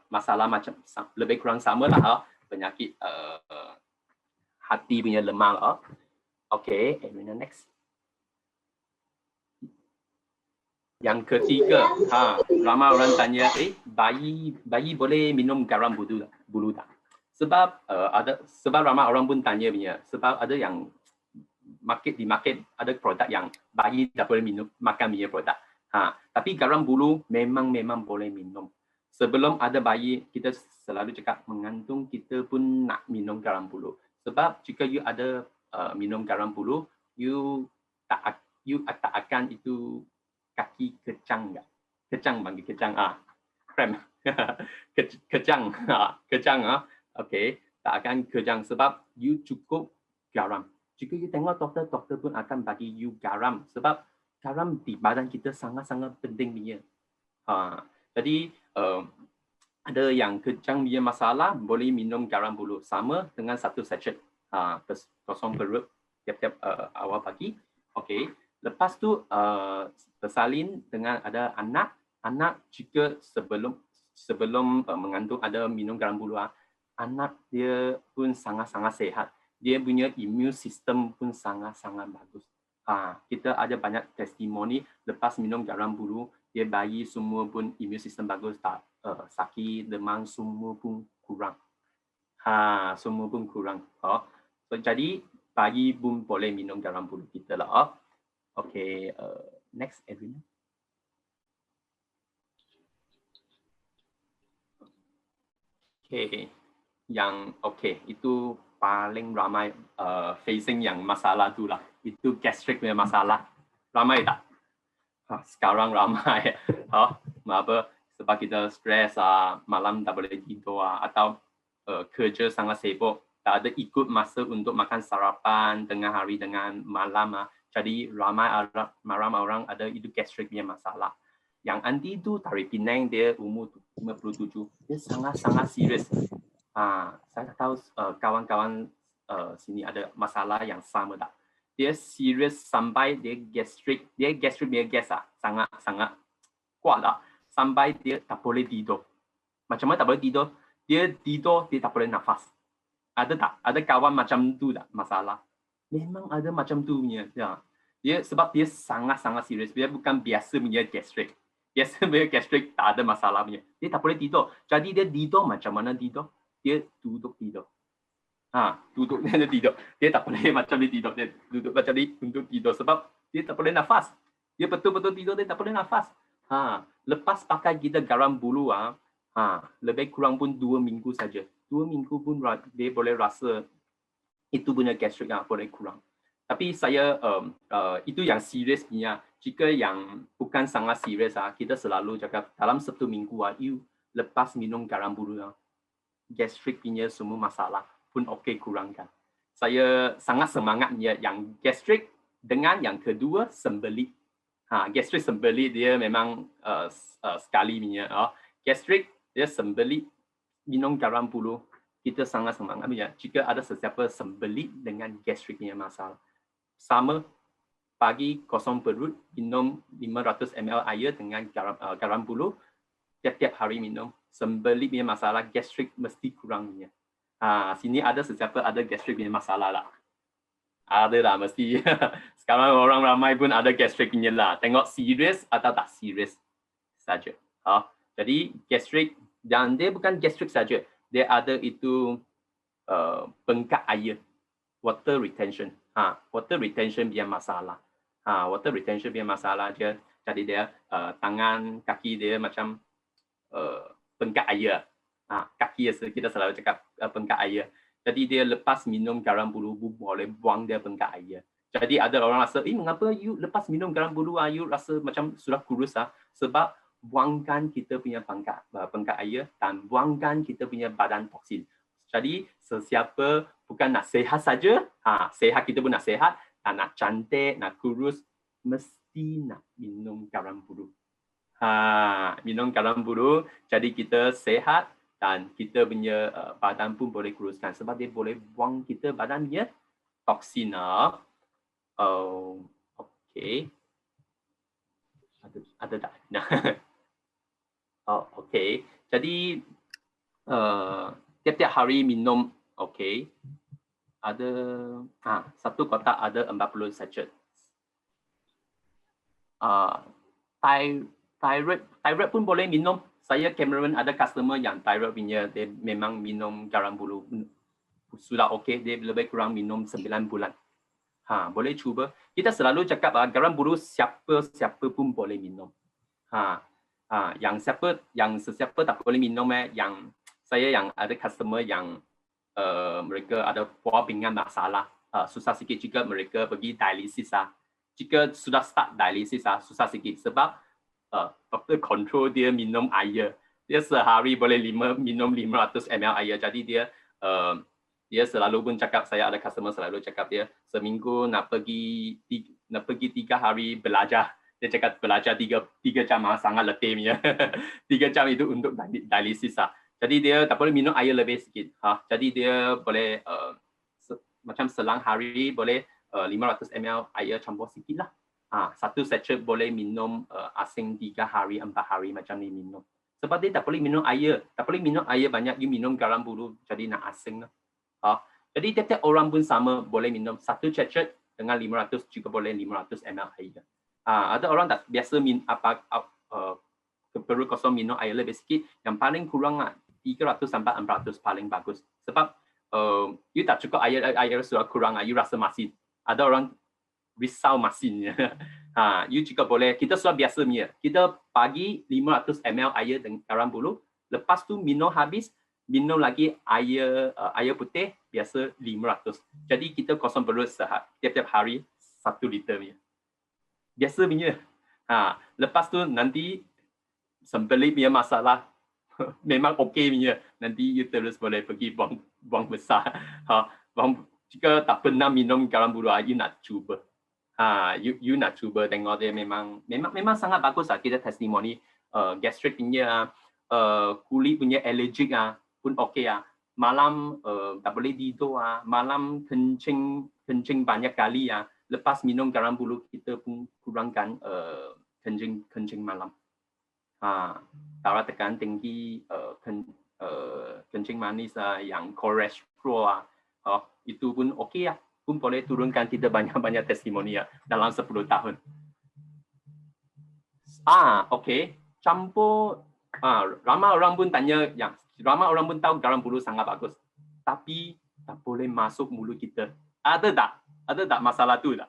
masalah macam lebih kurang sama lah. Penyakit hati punya lemah. Okay, Edwina, next. Yang ketiga, ramai orang tanya, bayi boleh minum garam bulu tak? Sebab ramai orang pun tanya punya, sebab ada yang di market ada produk yang bayi tak boleh makan punya produk. Tapi garam bulu memang boleh minum. Sebelum ada bayi, kita selalu cakap mengandung kita pun nak minum garam bulu. Sebab jika you ada minum garam bulu, you tak akan itu kaki kecang tak? Kecang panggil kecang. Krem. Kecang. Okay. Tak akan kejang sebab you cukup garam. Jika you tengok doktor pun akan bagi you garam. Sebab garam di badan kita sangat-sangat penting punya. Jadi ada yang kejang punya masalah, boleh minum garam bulu. Sama dengan 1 sachet kosong perut tiap-tiap awal pagi. Okay. Lepas tu bersalin dengan ada anak jika sebelum mengandung ada minum garam bulu, anak dia pun sangat-sangat sehat. Dia punya immune system pun sangat-sangat bagus. Kita ada banyak testimoni lepas minum garam bulu, dia bayi semua pun immune system bagus, tak sakit, demam semua pun kurang. Semua pun kurang. So, jadi bayi pun boleh minum garam bulu kita lah. Okay, next Edwina. Okay, itu paling ramai facing yang masalah tu lah. Itu gastric punya masalah. Ramai tak? Sekarang ramai. Mengapa? Sebab kita stres, malam tak boleh tidur, atau kerja sangat sibuk, tak ada ikut masa untuk makan sarapan tengah hari dengan malam. Jadi ramai orang ada itu gastrik punya masalah. Yang anti itu Tari Penang, dia umur 57, dia sangat-sangat serius. Saya tahu kawan-kawan sini ada masalah yang sama tak? Dia serius sampai dia gastrik punya gas sangat kuat lah. Sampai dia tak boleh tidur. Macam mana tak boleh tidur? Dia tidur, dia tak boleh nafas. Ada tak? Ada kawan macam tu tak masalah? Memang ada macam tu punya. Ya. Sebab dia sangat-sangat serius. Dia bukan biasa punya gastrik. Biasa punya gastrik tak ada masalah punya. Dia tak boleh tidur. Jadi dia tidur macam mana tidur? Dia duduk tidur. Duduk dia tidur. Dia tak boleh macam dia tidur. Dia duduk macam ni untuk tidur. Sebab dia tak boleh nafas. Dia betul-betul tidur, dia tak boleh nafas. Lepas pakai kita garam bulu, lebih kurang pun 2 minggu saja. 2 minggu pun dia boleh rasa itu punya gastrik yang boleh kurang. Tapi saya itu yang serius punya. Jika yang bukan sangat serius, kita selalu cakap dalam 1 minggu you lepas minum garam bulu, gastrik punya semua masalah pun okey kurangkan. Saya sangat semangatnya yang gastrik dengan yang kedua sembelit. Gastrik sembelit dia memang sekali punya. Gastrik dia sembelit minum garam bulu, kita sangat semangat punya. Jika ada sesiapa sembelit dengan gastrik punya masalah, sama pagi kosong perut minum 500 ml air dengan garam bulu, tiap-tiap hari minum. Sembelit punya masalah gastrik mesti kurang punya. Sini ada sesiapa ada gastrik punya masalah lah. Ada lah mesti. Sekarang orang ramai pun ada gastrik punya lah. Tengok serius atau tak serius saja. Jadi gastrik, dan dia bukan gastrik saja. Dia ada itu bengkak air. Water retention. Water retention punya masalah. Water retention punya masalah je. Jadi dia tangan, kaki dia macam bengkak air. Kaki kita selalu cakap bengkak air. Jadi dia lepas minum garam bulu boleh buang dia bengkak air. Jadi ada orang rasa, mengapa you lepas minum garam bulu you rasa macam sudah kurus? Sebab buangkan kita punya bengkak air dan buangkan kita punya badan toksin. Jadi sesiapa bukan nak sehat saja, sehat kita pun nak sehat, nak cantik, nak kurus, mesti nak minum garam bulu. Minum garam bulu, jadi kita sehat dan kita punya badan pun boleh kuruskan sebab dia boleh buang kita badan punya toksin. Okey. Ada tak? Okey. Jadi tiap-tiap hari minum, okey. Ada satu kotak ada 40 sachet. Thyroid pun boleh minum. Saya Cameron ada customer yang thyroid punya, dia memang minum garam bulu sudah okey, dia lebih kurang minum 9 bulan. Boleh cuba. Kita selalu cakap garam bulu siapa pun boleh minum. Yang sesiapa tak boleh minum, yang saya yang ada customer yang mereka ada buah pinggan masalah, susah sikit jika mereka pergi dialisis. Jika sudah start dialisis, susah sikit sebab doktor control dia minum air. Dia sehari boleh minum 500 ml air. Jadi dia selalu pun cakap, saya ada customer selalu cakap dia seminggu nak pergi 3 hari belajar. Dia cakap belajar 3 jam sangat letih punya. 3 jam itu untuk dialisis. Jadi dia tak boleh minum air lebih sikit. Jadi dia boleh macam selang hari boleh 500 ml air campur sikit lah. Satu sachet boleh minum asing 3 hari, 4 hari macam ni minum. Sebab dia tak boleh minum air. Tak boleh minum air banyak, you minum garam bulu jadi nak asing lah. Jadi tiap-tiap orang pun sama boleh minum satu sachet dengan 500 juga boleh 500 ml air. Ada orang tak biasa perut kosong minum air lebih sikit, yang paling kurang 300 sampai 400 paling bagus. Sebab you tak cukup air sudah kurang, you rasa masin. Ada orang risau masinnya. You juga boleh, kita sudah biasa punya. Kita pagi 500 ml air dengan garam bulu, lepas tu minum habis, minum lagi air putih biasa 500. Jadi kita kosong perut tiap-tiap hari 1 liter punya. Biasa punya. Lepas tu nanti sembelit punya masalah memang okey punya. Nanti you terus boleh pergi buang besar. Jika tak pernah minum garam bulu, you nak cuba. You nak cuba tengok dia memang sangat bagus lah. Kita testimoni gastric punya, kulit punya allergic pun okey malam tak boleh tidur malam kencing banyak kali lepas minum garam bulu kita pun kurangkan kencing malam. Darah tekan tinggi, kencing manis yang kolesterol itu pun okey pun boleh turunkan. Kita banyak testimoni dalam 10 tahun. Okey, campur ramai orang pun tanya ramai orang pun tahu garam bulu sangat bagus, tapi tak boleh masuk mulut kita. Ada tak masalah tu tak?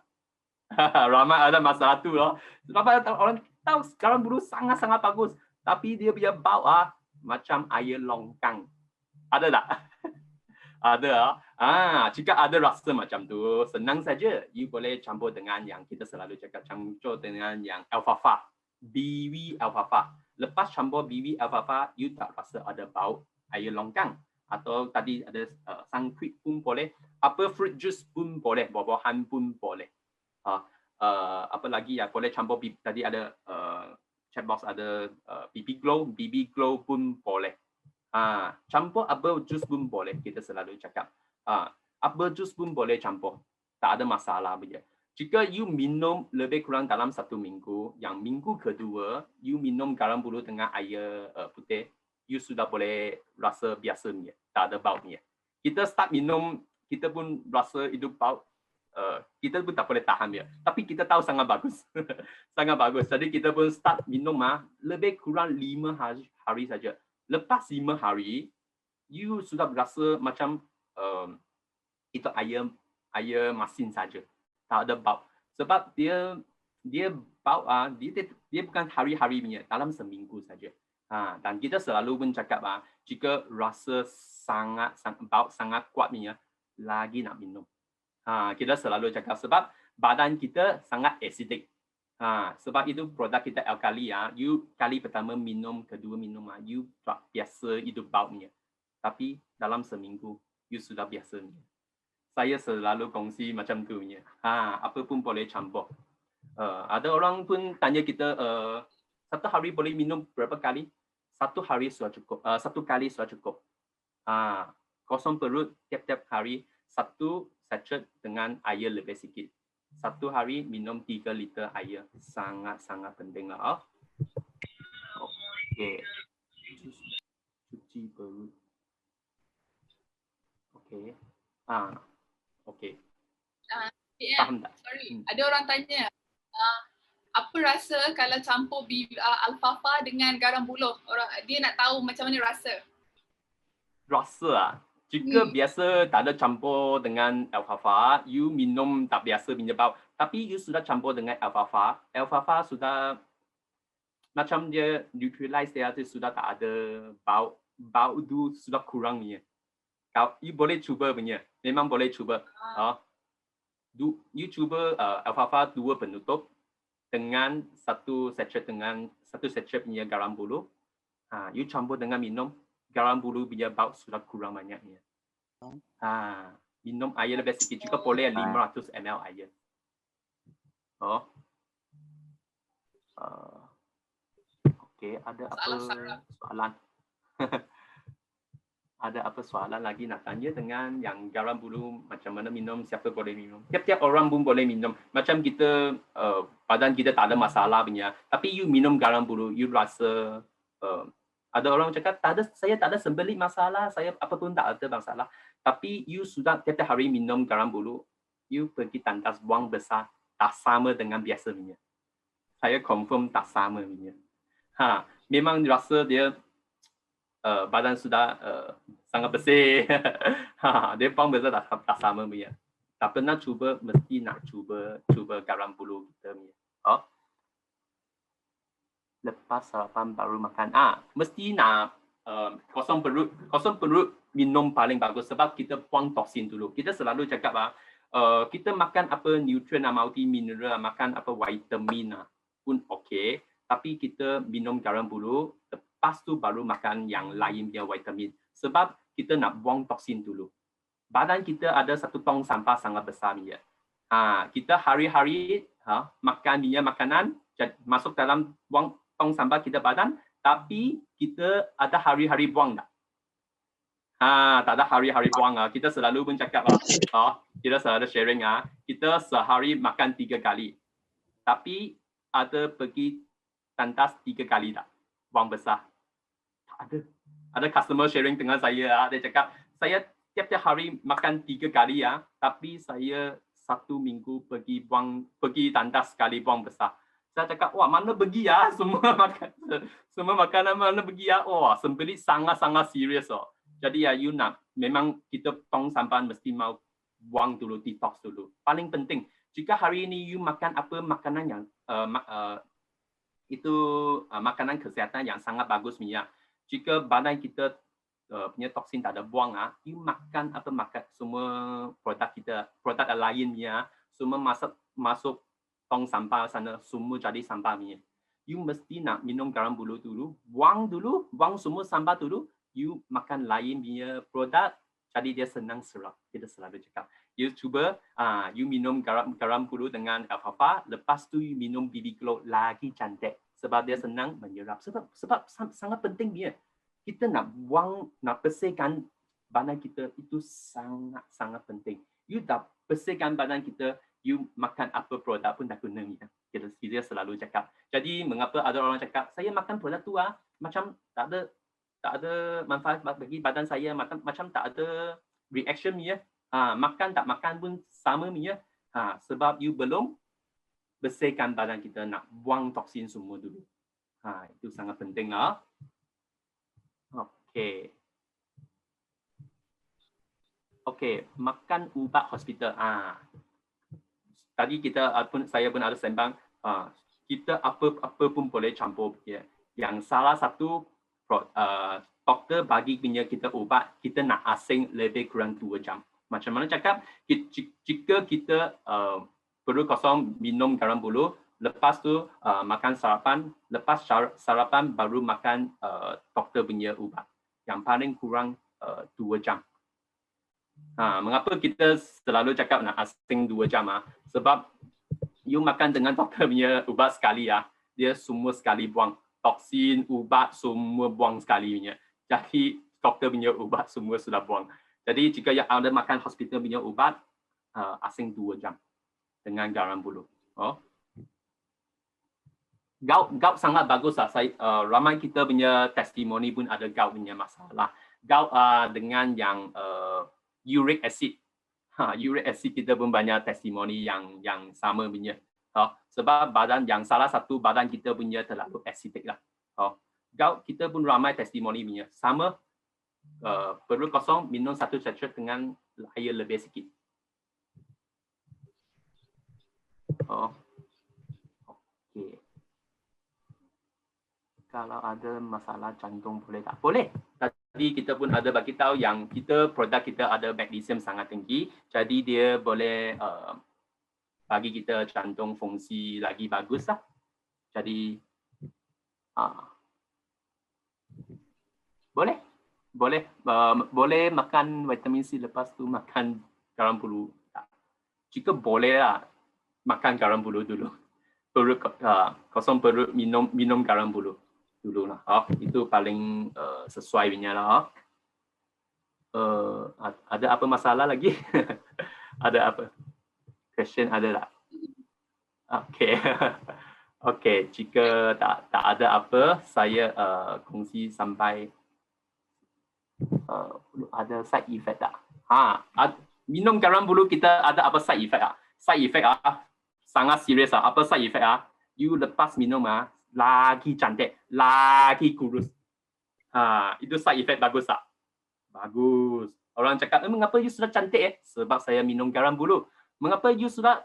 Ramai ada masalah tu loh. Ramai orang tahu garam bulu sangat bagus, tapi dia punya bau macam air longkang. Ada tak? Ada. Jika ada rasa macam tu, senang saja. You boleh campur dengan yang kita selalu cakap, campur dengan yang alfalfa, biwi alfalfa. Lepas campur biwi alfalfa, you tak rasa ada bau air longkang. Atau tadi ada sangkuit pun boleh. Apa fruit juice pun boleh, buah-buahan pun boleh. Apa lagi boleh campur, tadi ada chat box ada BB Glow pun boleh. Campur herbal juice pun boleh, kita selalu cakap. Herbal juice pun boleh campur, tak ada masalah punya. Jika you minum lebih kurang dalam 1 minggu, yang minggu kedua, you minum garam bulu dengan air putih, you sudah boleh rasa biasa punya, tak ada bau punya. Kita start minum, kita pun rasa itu bau, kita pun tak boleh tahan dia. Tapi kita tahu sangat bagus. Sangat bagus. Jadi kita pun start minum lebih kurang 5 hari saja. Lepas 5 hari, you sudah berasa macam itu air masin saja. Tak ada bau. Sebab dia bau dia bukan hari-hari punya, dalam seminggu saja. Dan kita selalu pun cakap jika rasa bau sangat kuat punya, lagi nak minum. Kita selalu cakap sebab badan kita sangat acidic. Sebab itu produk kita alkali you kali pertama minum, kedua minum you tak biasa itu baunya. Tapi dalam seminggu you sudah biasanya. Saya selalu kongsi macam tu punya. Apa pun boleh campur. Ada orang pun tanya kita, 1 hari boleh minum berapa kali? 1 hari sudah cukup. 1 kali sudah cukup. Kosong perut tiap-tiap hari 1 sachet dengan air lebih sikit. 1 hari minum 3 liter air. Sangat penting lah. Okey. Cuci perut. Okey. Okey. Faham tak? Sorry, ada orang tanya, apa rasa kalau campur alfalfa dengan garam buluh? Dia nak tahu macam mana rasa. Rasa jika biasa tak ada campur dengan alfalfa, you minum tak biasa punya bau. Tapi you sudah campur dengan alfalfa, alfalfa sudah macam dia neutralize dia sudah tak ada bau. Bau tu sudah kurang punya. You boleh cuba punya. Memang boleh cuba. You cuba alfalfa 2 penutup dengan 1 sachet punya garam bulu. You campur dengan minum, garam bulu punya bau sudah kurang banyaknya. Minum air lebih sikit juga boleh 500 ml air. Okey, ada apa soalan? Ada apa soalan lagi nak tanya dengan yang garam bulu, macam mana minum, siapa boleh minum? Tiap-tiap orang pun boleh minum. Macam kita, badan kita tak ada masalah punya. Tapi you minum garam bulu, you rasa, ada orang cakap, saya tak ada sembelit masalah, saya apa pun tak ada masalah. Tapi you sudah tiap-tiap hari minum garam bulu, you pergi tandas buang besar, tak sama dengan biasa punya. Saya confirm tak sama punya. Memang rasa dia, badan sudah sangat bersih. Dia buang besar tak sama punya. Tak pernah cuba, mesti nak cuba garam bulu kita punya. Lepas sarapan baru makan. Mesti nak kosong perut minum paling bagus sebab kita buang toksin dulu. Kita selalu cakap kita makan apa nutrien, multi mineral, makan apa vitamin pun okey. Tapi kita minum garam bulu lepas tu baru makan yang lain dia vitamin. Sebab kita nak buang toksin dulu. Badan kita ada satu tong sampah sangat besar dia. Kita hari-hari makan dia makanan masuk dalam buang tong sampah kita badan, tapi kita ada hari-hari buang tak? Tak ada hari-hari buang. Kita selalu pun cakap kita selalu sharing kita sehari makan 3 kali. Tapi ada pergi tandas 3 kali tak? Buang besar. Tak ada. Ada customer sharing dengan saya, dia cakap, saya tiap-tiap hari makan 3 kali tapi saya 1 minggu pergi tandas sekali buang besar. Saya cakap, wah mana pergi semua makanan mana pergi wah sembelit sangat-sangat serius Jadi you nak, memang kita tong sampah mesti mau buang dulu, detox dulu. Paling penting, jika hari ini you makan apa makanan yang itu makanan kesihatan yang sangat bagus punya. Jika badan kita punya toksin tak ada buang you makan apa semua produk kita, produk lainnya semua masuk tong sampah sana, semua jadi sampah punya. You mesti nak minum garam bulu dulu, buang semua sampah dulu, you makan lain punya produk, jadi dia senang serap. Kita selalu cakap, you cuba you minum garam bulu dengan alfalfa, lepas tu you minum BB Glow lagi cantik. Sebab dia senang menyerap. Sebab sangat penting dia. Kita nak buang, nak bersihkan badan kita itu sangat penting. You dah bersihkan badan kita, you makan apa produk pun tak guna. Kita selalu cakap. Jadi mengapa ada orang cakap, saya makan produk tu macam tak ada manfaat bagi badan saya, macam tak ada reaction dia. Makan tak makan pun sama dia. Sebab you belum bersihkan badan kita, nak buang toksin semua dulu. Itu sangat penting Okey, makan ubat hospital. Tadi saya pun ada sembang, kita apa pun boleh campur. Yang salah satu doktor bagi kita ubat, kita nak asing lebih kurang 2 jam. Macam mana cakap? Jika kita perut kosong minum garam bulu, lepas tu makan sarapan, lepas sarapan baru makan doktor punya ubat. Yang paling kurang 2 jam. Mengapa kita selalu cakap nak asing 2 jam? Sebab you makan dengan doktor punya ubat sekali dia semua sekali buang. Toksin, ubat semua buang sekali punya. Jadi doktor punya ubat semua sudah buang. Jadi jika yang ada makan hospital punya ubat, asing 2 jam dengan garam bulu. Gout sangat bagus ramai kita punya testimoni pun ada gout punya masalah. Gout dengan yang uric acid. Uric acid kita pun banyak testimoni yang sama punya. Sebab salah satu badan kita punya terlalu acidic lah. Gout kita pun ramai testimoni punya. Sama perut kosong minum 1 sachet dengan air lebih sikit. Okey. Kalau ada masalah jantung boleh tak? Boleh. Tadi kita pun ada bagi tahu yang produk kita ada magnesium sangat tinggi, jadi dia boleh bagi kita jantung fungsi lagi bagus lah. Jadi boleh makan vitamin C lepas tu makan garam bulu. Jika boleh makan garam bulu dulu. Kosong perut minum garam bulu dulu lah. Itu paling sesuai punya lah. Ada apa masalah lagi? Ada apa? Question ada tak? Okey, jika tak ada apa, saya kongsi sampai ada side effect tak? Minum garam bulu kita ada apa side effect Side effect sangat serius Apa side effect You lepas minum lagi cantik, lagi kurus. Itu side effect bagus tak? Bagus. Orang cakap, mengapa you sudah cantik Sebab saya minum garam bulu. Mengapa you sudah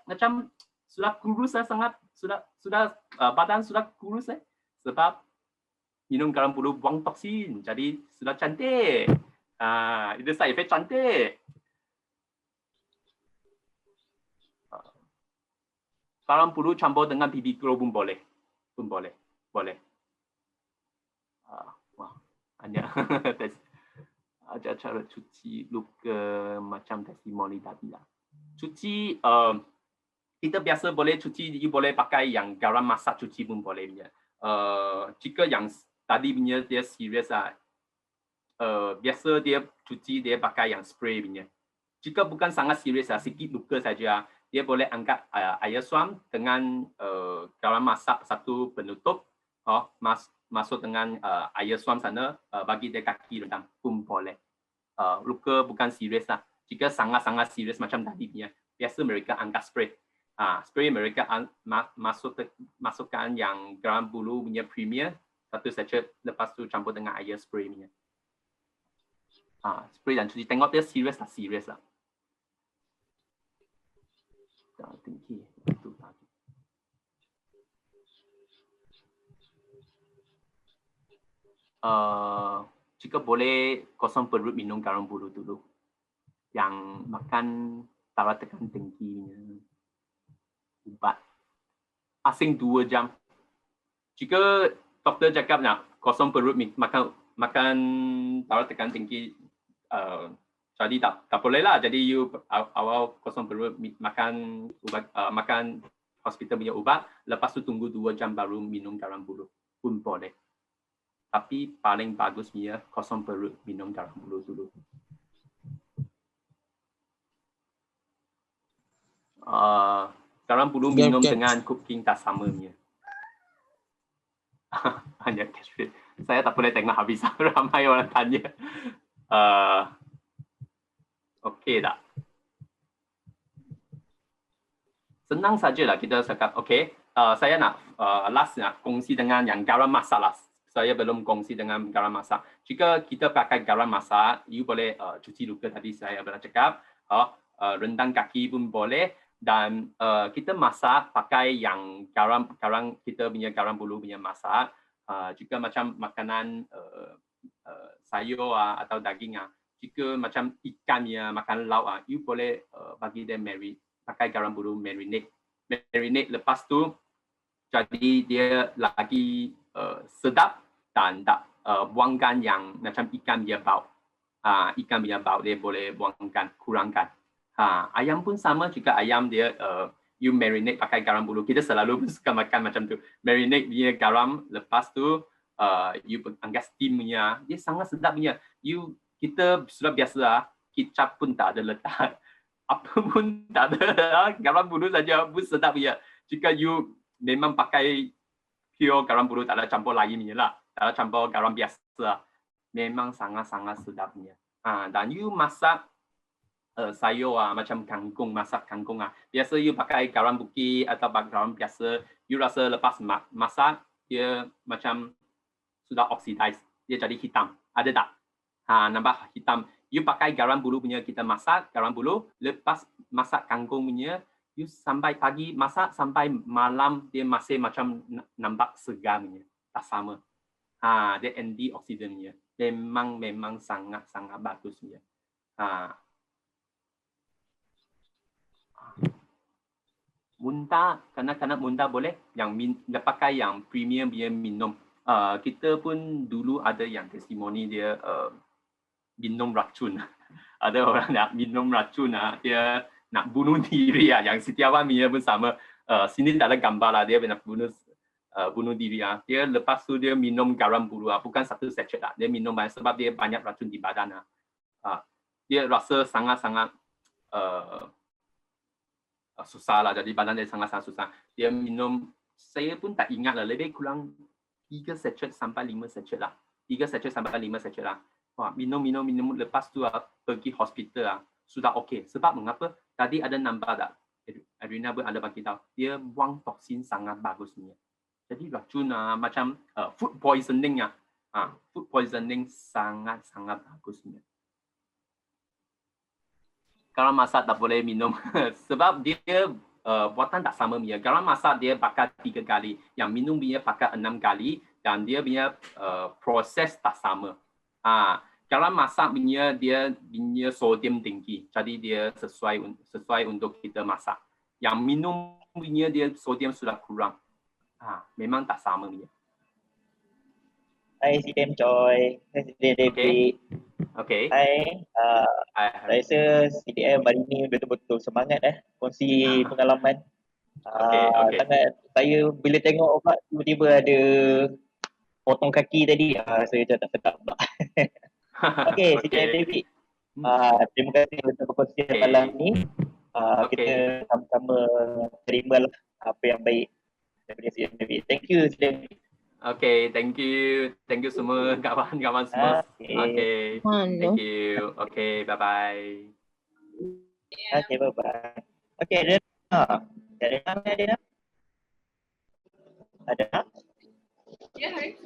kurus sangat? Sudah badan sudah kurus Sebab minum garam bulu buang toksin. Jadi sudah cantik. Itu side effect cantik. Garam bulu campur dengan BB Glow pun boleh. Boleh. hanya cara cuci luka macam testimoni tadi lah. Cuci kita biasa boleh cuci, you boleh pakai yang garam masak cuci pun boleh punya. Jika yang tadi punya dia serius lah, biasa dia cuci dia pakai yang spray punya. Jika bukan sangat serius lah, sikit luka saja, dia boleh angkat air suam dengan garam masak satu penutup, masuk dengan air suam sana, bagi dia kaki rendam pun boleh. Luka bukan serius lah. Jika sangat-sangat serius macam tadi punya, biasa mereka angkat spray. Spray mereka masukkan yang garam bulu punya premier, satu sachet, lepas tu campur dengan air spray punya. Spray dan cuci. Tengok dia serius lah. Tinggi. Itu tadi. Jika boleh kosong perut minum garam bulu dulu. Yang makan darah tekan tinggi ubat. Asing 2 jam. Jika doktor cakap nak kosong perut makan darah tekan tinggi, jadi tak boleh lah. Jadi you awal kosong perut makan ubat, makan hospital punya ubat, lepas tu tunggu 2 jam baru minum garam bulu pun boleh. Tapi paling bagusnya kosong perut minum garam bulu dulu. Garam bulu minum dengan cooking tak sama punya. Hanya cash rate. Saya tak boleh tengok habis. Ramai orang tanya. Okey tak? Senang sajalah kita cakap. Okey, saya nak nak kongsi dengan yang garam masak lah. Saya belum kongsi dengan garam masak. Jika kita pakai garam masak, you boleh cuci luka tadi saya pernah cakap. Rendang kaki pun boleh. Dan kita masak pakai yang garam kita punya garam bulu punya masak. Jika macam makanan sayur atau daging, jika macam ikan ya, makan lauk, you boleh bagi dia pakai garam bulu marinate. Lepas tu jadi dia lagi sedap dan tak buangkan yang macam ikan dia bau. Ikan punya bau dia boleh buangkan, kurangkan. Ayam pun sama, jika ayam dia you marinate pakai garam bulu. Kita selalu suka makan macam tu. Marinate dia garam, lepas tu you angkat steam punya. Dia sangat sedap punya. Kita sudah biasa, kicap pun tak ada letak. Apa pun tak ada. Garam bulu saja pun sedap punya. Jika you memang pakai pure garam bulu, tak ada campur lagi punya lah. Tak ada campur garam biasa. Memang sangat-sangat sedap punya. Dan you masak sayur macam kangkung, masak kangkung biasa you pakai garam bukit atau garam biasa, you rasa lepas masak dia macam sudah oxidize, dia jadi hitam. Ada tak? Nampak hitam. You pakai garam bulu punya, kita masak garam bulu, lepas masak kangkung punya, you sampai pagi masak sampai malam dia masih macam nampak segar punya. Tak sama. Dia antioksidan punya. Memang sangat bagus punya. Muntah, kanak-kanak muntah boleh. Yang pakai yang premium dia minum. Kita pun dulu ada yang testimoni dia minum racun. Ada orang nak minum racun, dia nak bunuh diri. Yang Setiawan punya pun sama. Sini tak ada gambar lah, dia nak bunuh diri. Dia lepas tu dia minum garam bulu. Bukan satu sachet lah. Dia minum banyak sebab dia banyak racun di badan. Dia rasa sangat-sangat susah lah, jadi badan dia sangat-sangat susah. Dia minum, saya pun tak ingat lah, lebih kurang 3 sachet sampai 5 sachet lah. 3 sachet sampai 5 sachet lah. Minum, lepas tu pergi hospital sudah okey. Sebab mengapa? Tadi ada nampak tak? Adriana pun ada bagi tahu. Dia buang toksin sangat bagusnya. Jadi racun macam food poisoning food poisoning sangat-sangat bagusnya. Garam masak tak boleh minum sebab dia buatan tak sama punya. Garam masak dia bakar 3 kali, yang minum dia bakar 6 kali dan dia punya proses tak sama. Garam masak punya dia punya sodium tinggi, jadi dia sesuai untuk kita masak. Yang minum punya dia sodium sudah kurang. Memang tak sama punya. Hai CDM Choi. Hai CDM David. Okay. Hai. Saya rasa CDM hari ni betul-betul semangat kongsi pengalaman. Okay. Sangat saya bila tengok obat tiba-tiba ada potong kaki tadi, saya macam tak sedap pula. Okay, CDM David. Terima kasih untuk perkongsian malam ni. Kita sama-sama terimalah apa yang baik daripada CDM David. Thank you CDM David. Okay, thank you semua kawan-kawan semua. Okay, thank you. Okay, bye-bye. Okay, bye-bye. Okay, ada Ada? Ya, hai.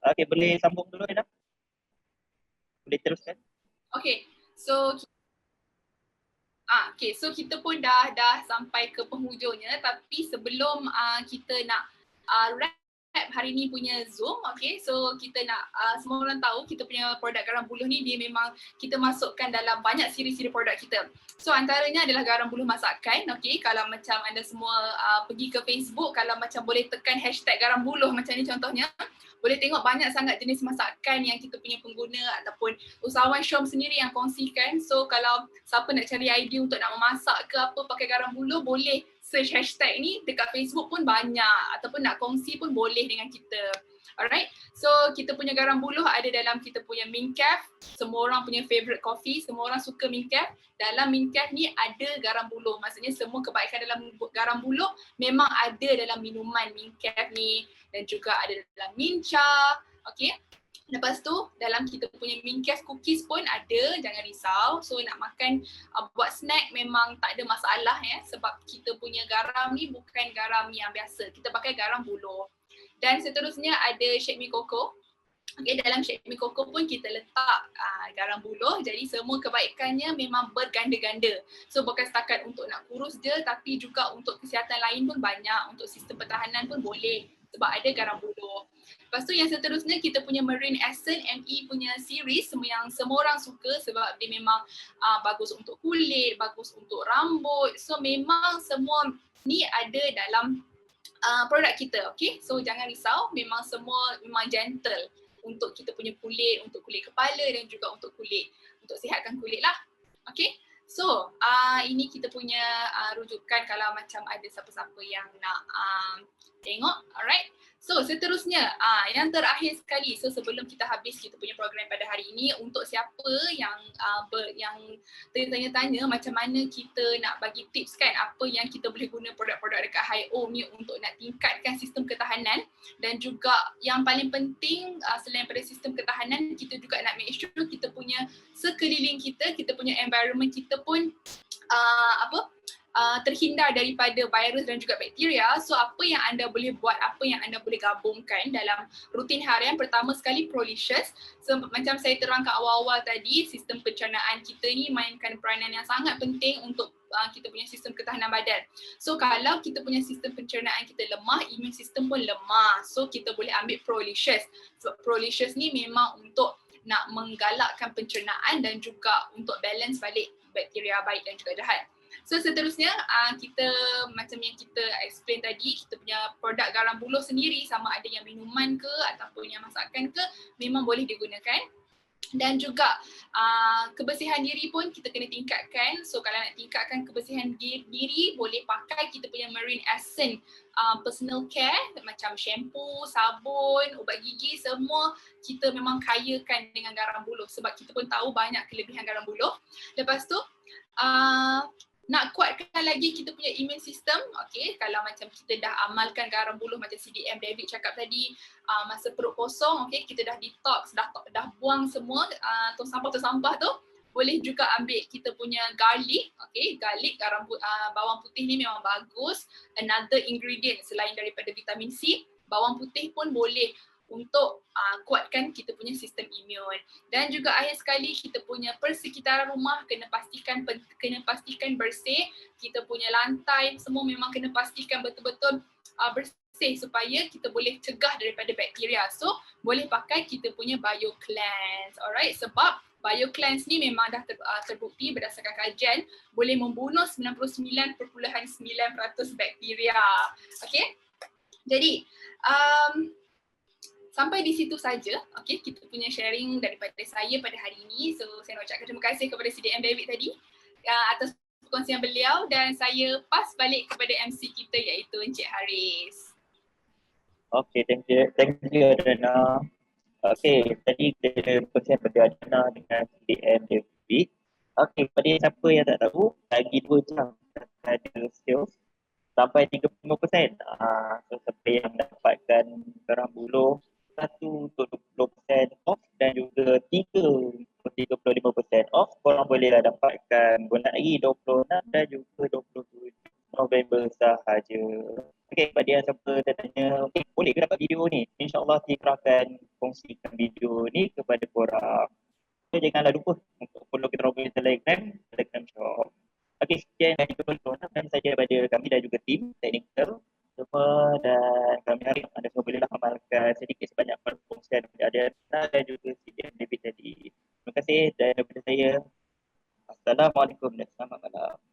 Okay, boleh sambung dulu Dena? Boleh teruskan? Okay, so so kita pun dah sampai ke penghujungnya, tapi sebelum kita nak wrap hari ni punya Zoom, okay, so kita nak semua orang tahu kita punya produk garam buluh ni dia memang kita masukkan dalam banyak siri-siri produk kita. So antaranya adalah garam buluh masakan, okay, kalau macam anda semua pergi ke Facebook, kalau macam boleh tekan hashtag garam buluh macam ni contohnya, boleh tengok banyak sangat jenis masakan yang kita punya pengguna ataupun usahawan Syom sendiri yang kongsikan. So kalau siapa nak cari idea untuk nak memasak ke apa pakai garam buluh, boleh search hashtag ni dekat Facebook pun banyak, ataupun nak kongsi pun boleh dengan kita. Alright, so kita punya garam buluh ada dalam kita punya Mincaf. Semua orang punya favourite coffee, semua orang suka Mincaf. Dalam Mincaf ni ada garam buluh, maksudnya semua kebaikan dalam garam buluh memang ada dalam minuman Mincaf ni, dan juga ada dalam mincha, okay. Lepas tu dalam kita punya Mincaf cookies pun ada, jangan risau. So nak makan buat snack memang tak ada masalah sebab kita punya garam ni bukan garam yang biasa, kita pakai garam buluh. Dan seterusnya ada Shake Me Coco. Okay, dalam Shake Me Coco pun kita letak garam buluh, jadi semua kebaikannya memang berganda-ganda. So bukan setakat untuk nak kurus je, tapi juga untuk kesihatan lain pun banyak, untuk sistem pertahanan pun boleh sebab ada garam buluh. Lepas tu yang seterusnya kita punya Marine Essence ME punya series, yang semua orang suka sebab dia memang bagus untuk kulit, bagus untuk rambut. So memang semua ni ada dalam produk kita, okay. So jangan risau, memang semua memang gentle untuk kita punya kulit, untuk kulit kepala dan juga untuk kulit, untuk sihatkan kulit lah, okay. So ini kita punya rujukan kalau macam ada siapa-siapa yang nak tengok, alright. So seterusnya, yang terakhir sekali, so sebelum kita habis kita punya program pada hari ini, untuk siapa yang tanya-tanya macam mana kita nak bagi tips kan, apa yang kita boleh guna produk-produk dekat Hi-O ni untuk nak tingkatkan sistem ketahanan, dan juga yang paling penting selain pada sistem ketahanan, kita juga nak make sure kita punya sekeliling kita punya environment kita pun terhindar daripada virus dan juga bakteria. So apa yang anda boleh buat, apa yang anda boleh gabungkan dalam rutin harian, pertama sekali Prolicious. So macam saya terangkan awal-awal tadi, sistem pencernaan kita ni mainkan peranan yang sangat penting untuk kita punya sistem ketahanan badan. So kalau kita punya sistem pencernaan kita lemah, imun sistem pun lemah. So kita boleh ambil Prolicious. So Prolicious ni memang untuk nak menggalakkan pencernaan dan juga untuk balance balik bakteria baik dan juga jahat. So seterusnya kita macam yang kita explain tadi, kita punya produk garam buluh sendiri, sama ada yang minuman ke ataupun yang masakan ke, memang boleh digunakan. Dan juga kebersihan diri pun kita kena tingkatkan. So kalau nak tingkatkan kebersihan diri, boleh pakai kita punya Marine Essence personal care, macam shampoo, sabun, ubat gigi, semua kita memang kayakan dengan garam buluh sebab kita pun tahu banyak kelebihan garam buluh. Lepas tu nak kuatkan lagi kita punya immune system, okay, kalau macam kita dah amalkan garam buluh macam CDM David cakap tadi, masa perut kosong, okay, kita dah detox, dah buang semua tong sampah tu, boleh juga ambil kita punya garlic, okay, garlic, bawang putih ni memang bagus, another ingredient selain daripada vitamin C, bawang putih pun boleh untuk kuatkan kita punya sistem imun. Dan juga akhir sekali kita punya persekitaran rumah kena pastikan bersih, kita punya lantai semua memang kena pastikan betul-betul bersih supaya kita boleh cegah daripada bakteria. So boleh pakai kita punya BioCleanse, alright, sebab BioCleanse ni memang dah terbukti berdasarkan kajian boleh membunuh 99.9% bakteria. Okay, jadi sampai di situ saja. Okay, kita punya sharing daripada saya pada hari ini. So saya nak ucapkan terima kasih kepada CDM David tadi atas perkongsian beliau, dan saya pass balik kepada MC kita iaitu Encik Haris. Okay, thank you Adana. Okay, tadi kita perkongsian pada Adana dengan CDM David. Okay, pada siapa yang tak tahu, lagi 2 jam ada sales sampai 35%. So siapa yang dapatkan barang buluh, satu untuk 20% off dan juga 3 untuk 35% off, korang bolehlah dapatkan bonus lagi 26 dan juga 27 November sahaja. Okay, pada yang siapa tertanya, okay, boleh ke dapat video ni? InsyaAllah kita akan kongsikan video ni kepada korang. So, janganlah lupa untuk follow kita orang punya Telegram Shop. Okay, sekian dari perkongsian saja daripada kami dan juga tim teknikal semua, dan kami harap anda semua bolehlah amalkan sedikit sebanyak perkongsian daripada Adana dan juga CDM David tadi. Terima kasih, dan daripada saya, Assalamualaikum dan selamat malam.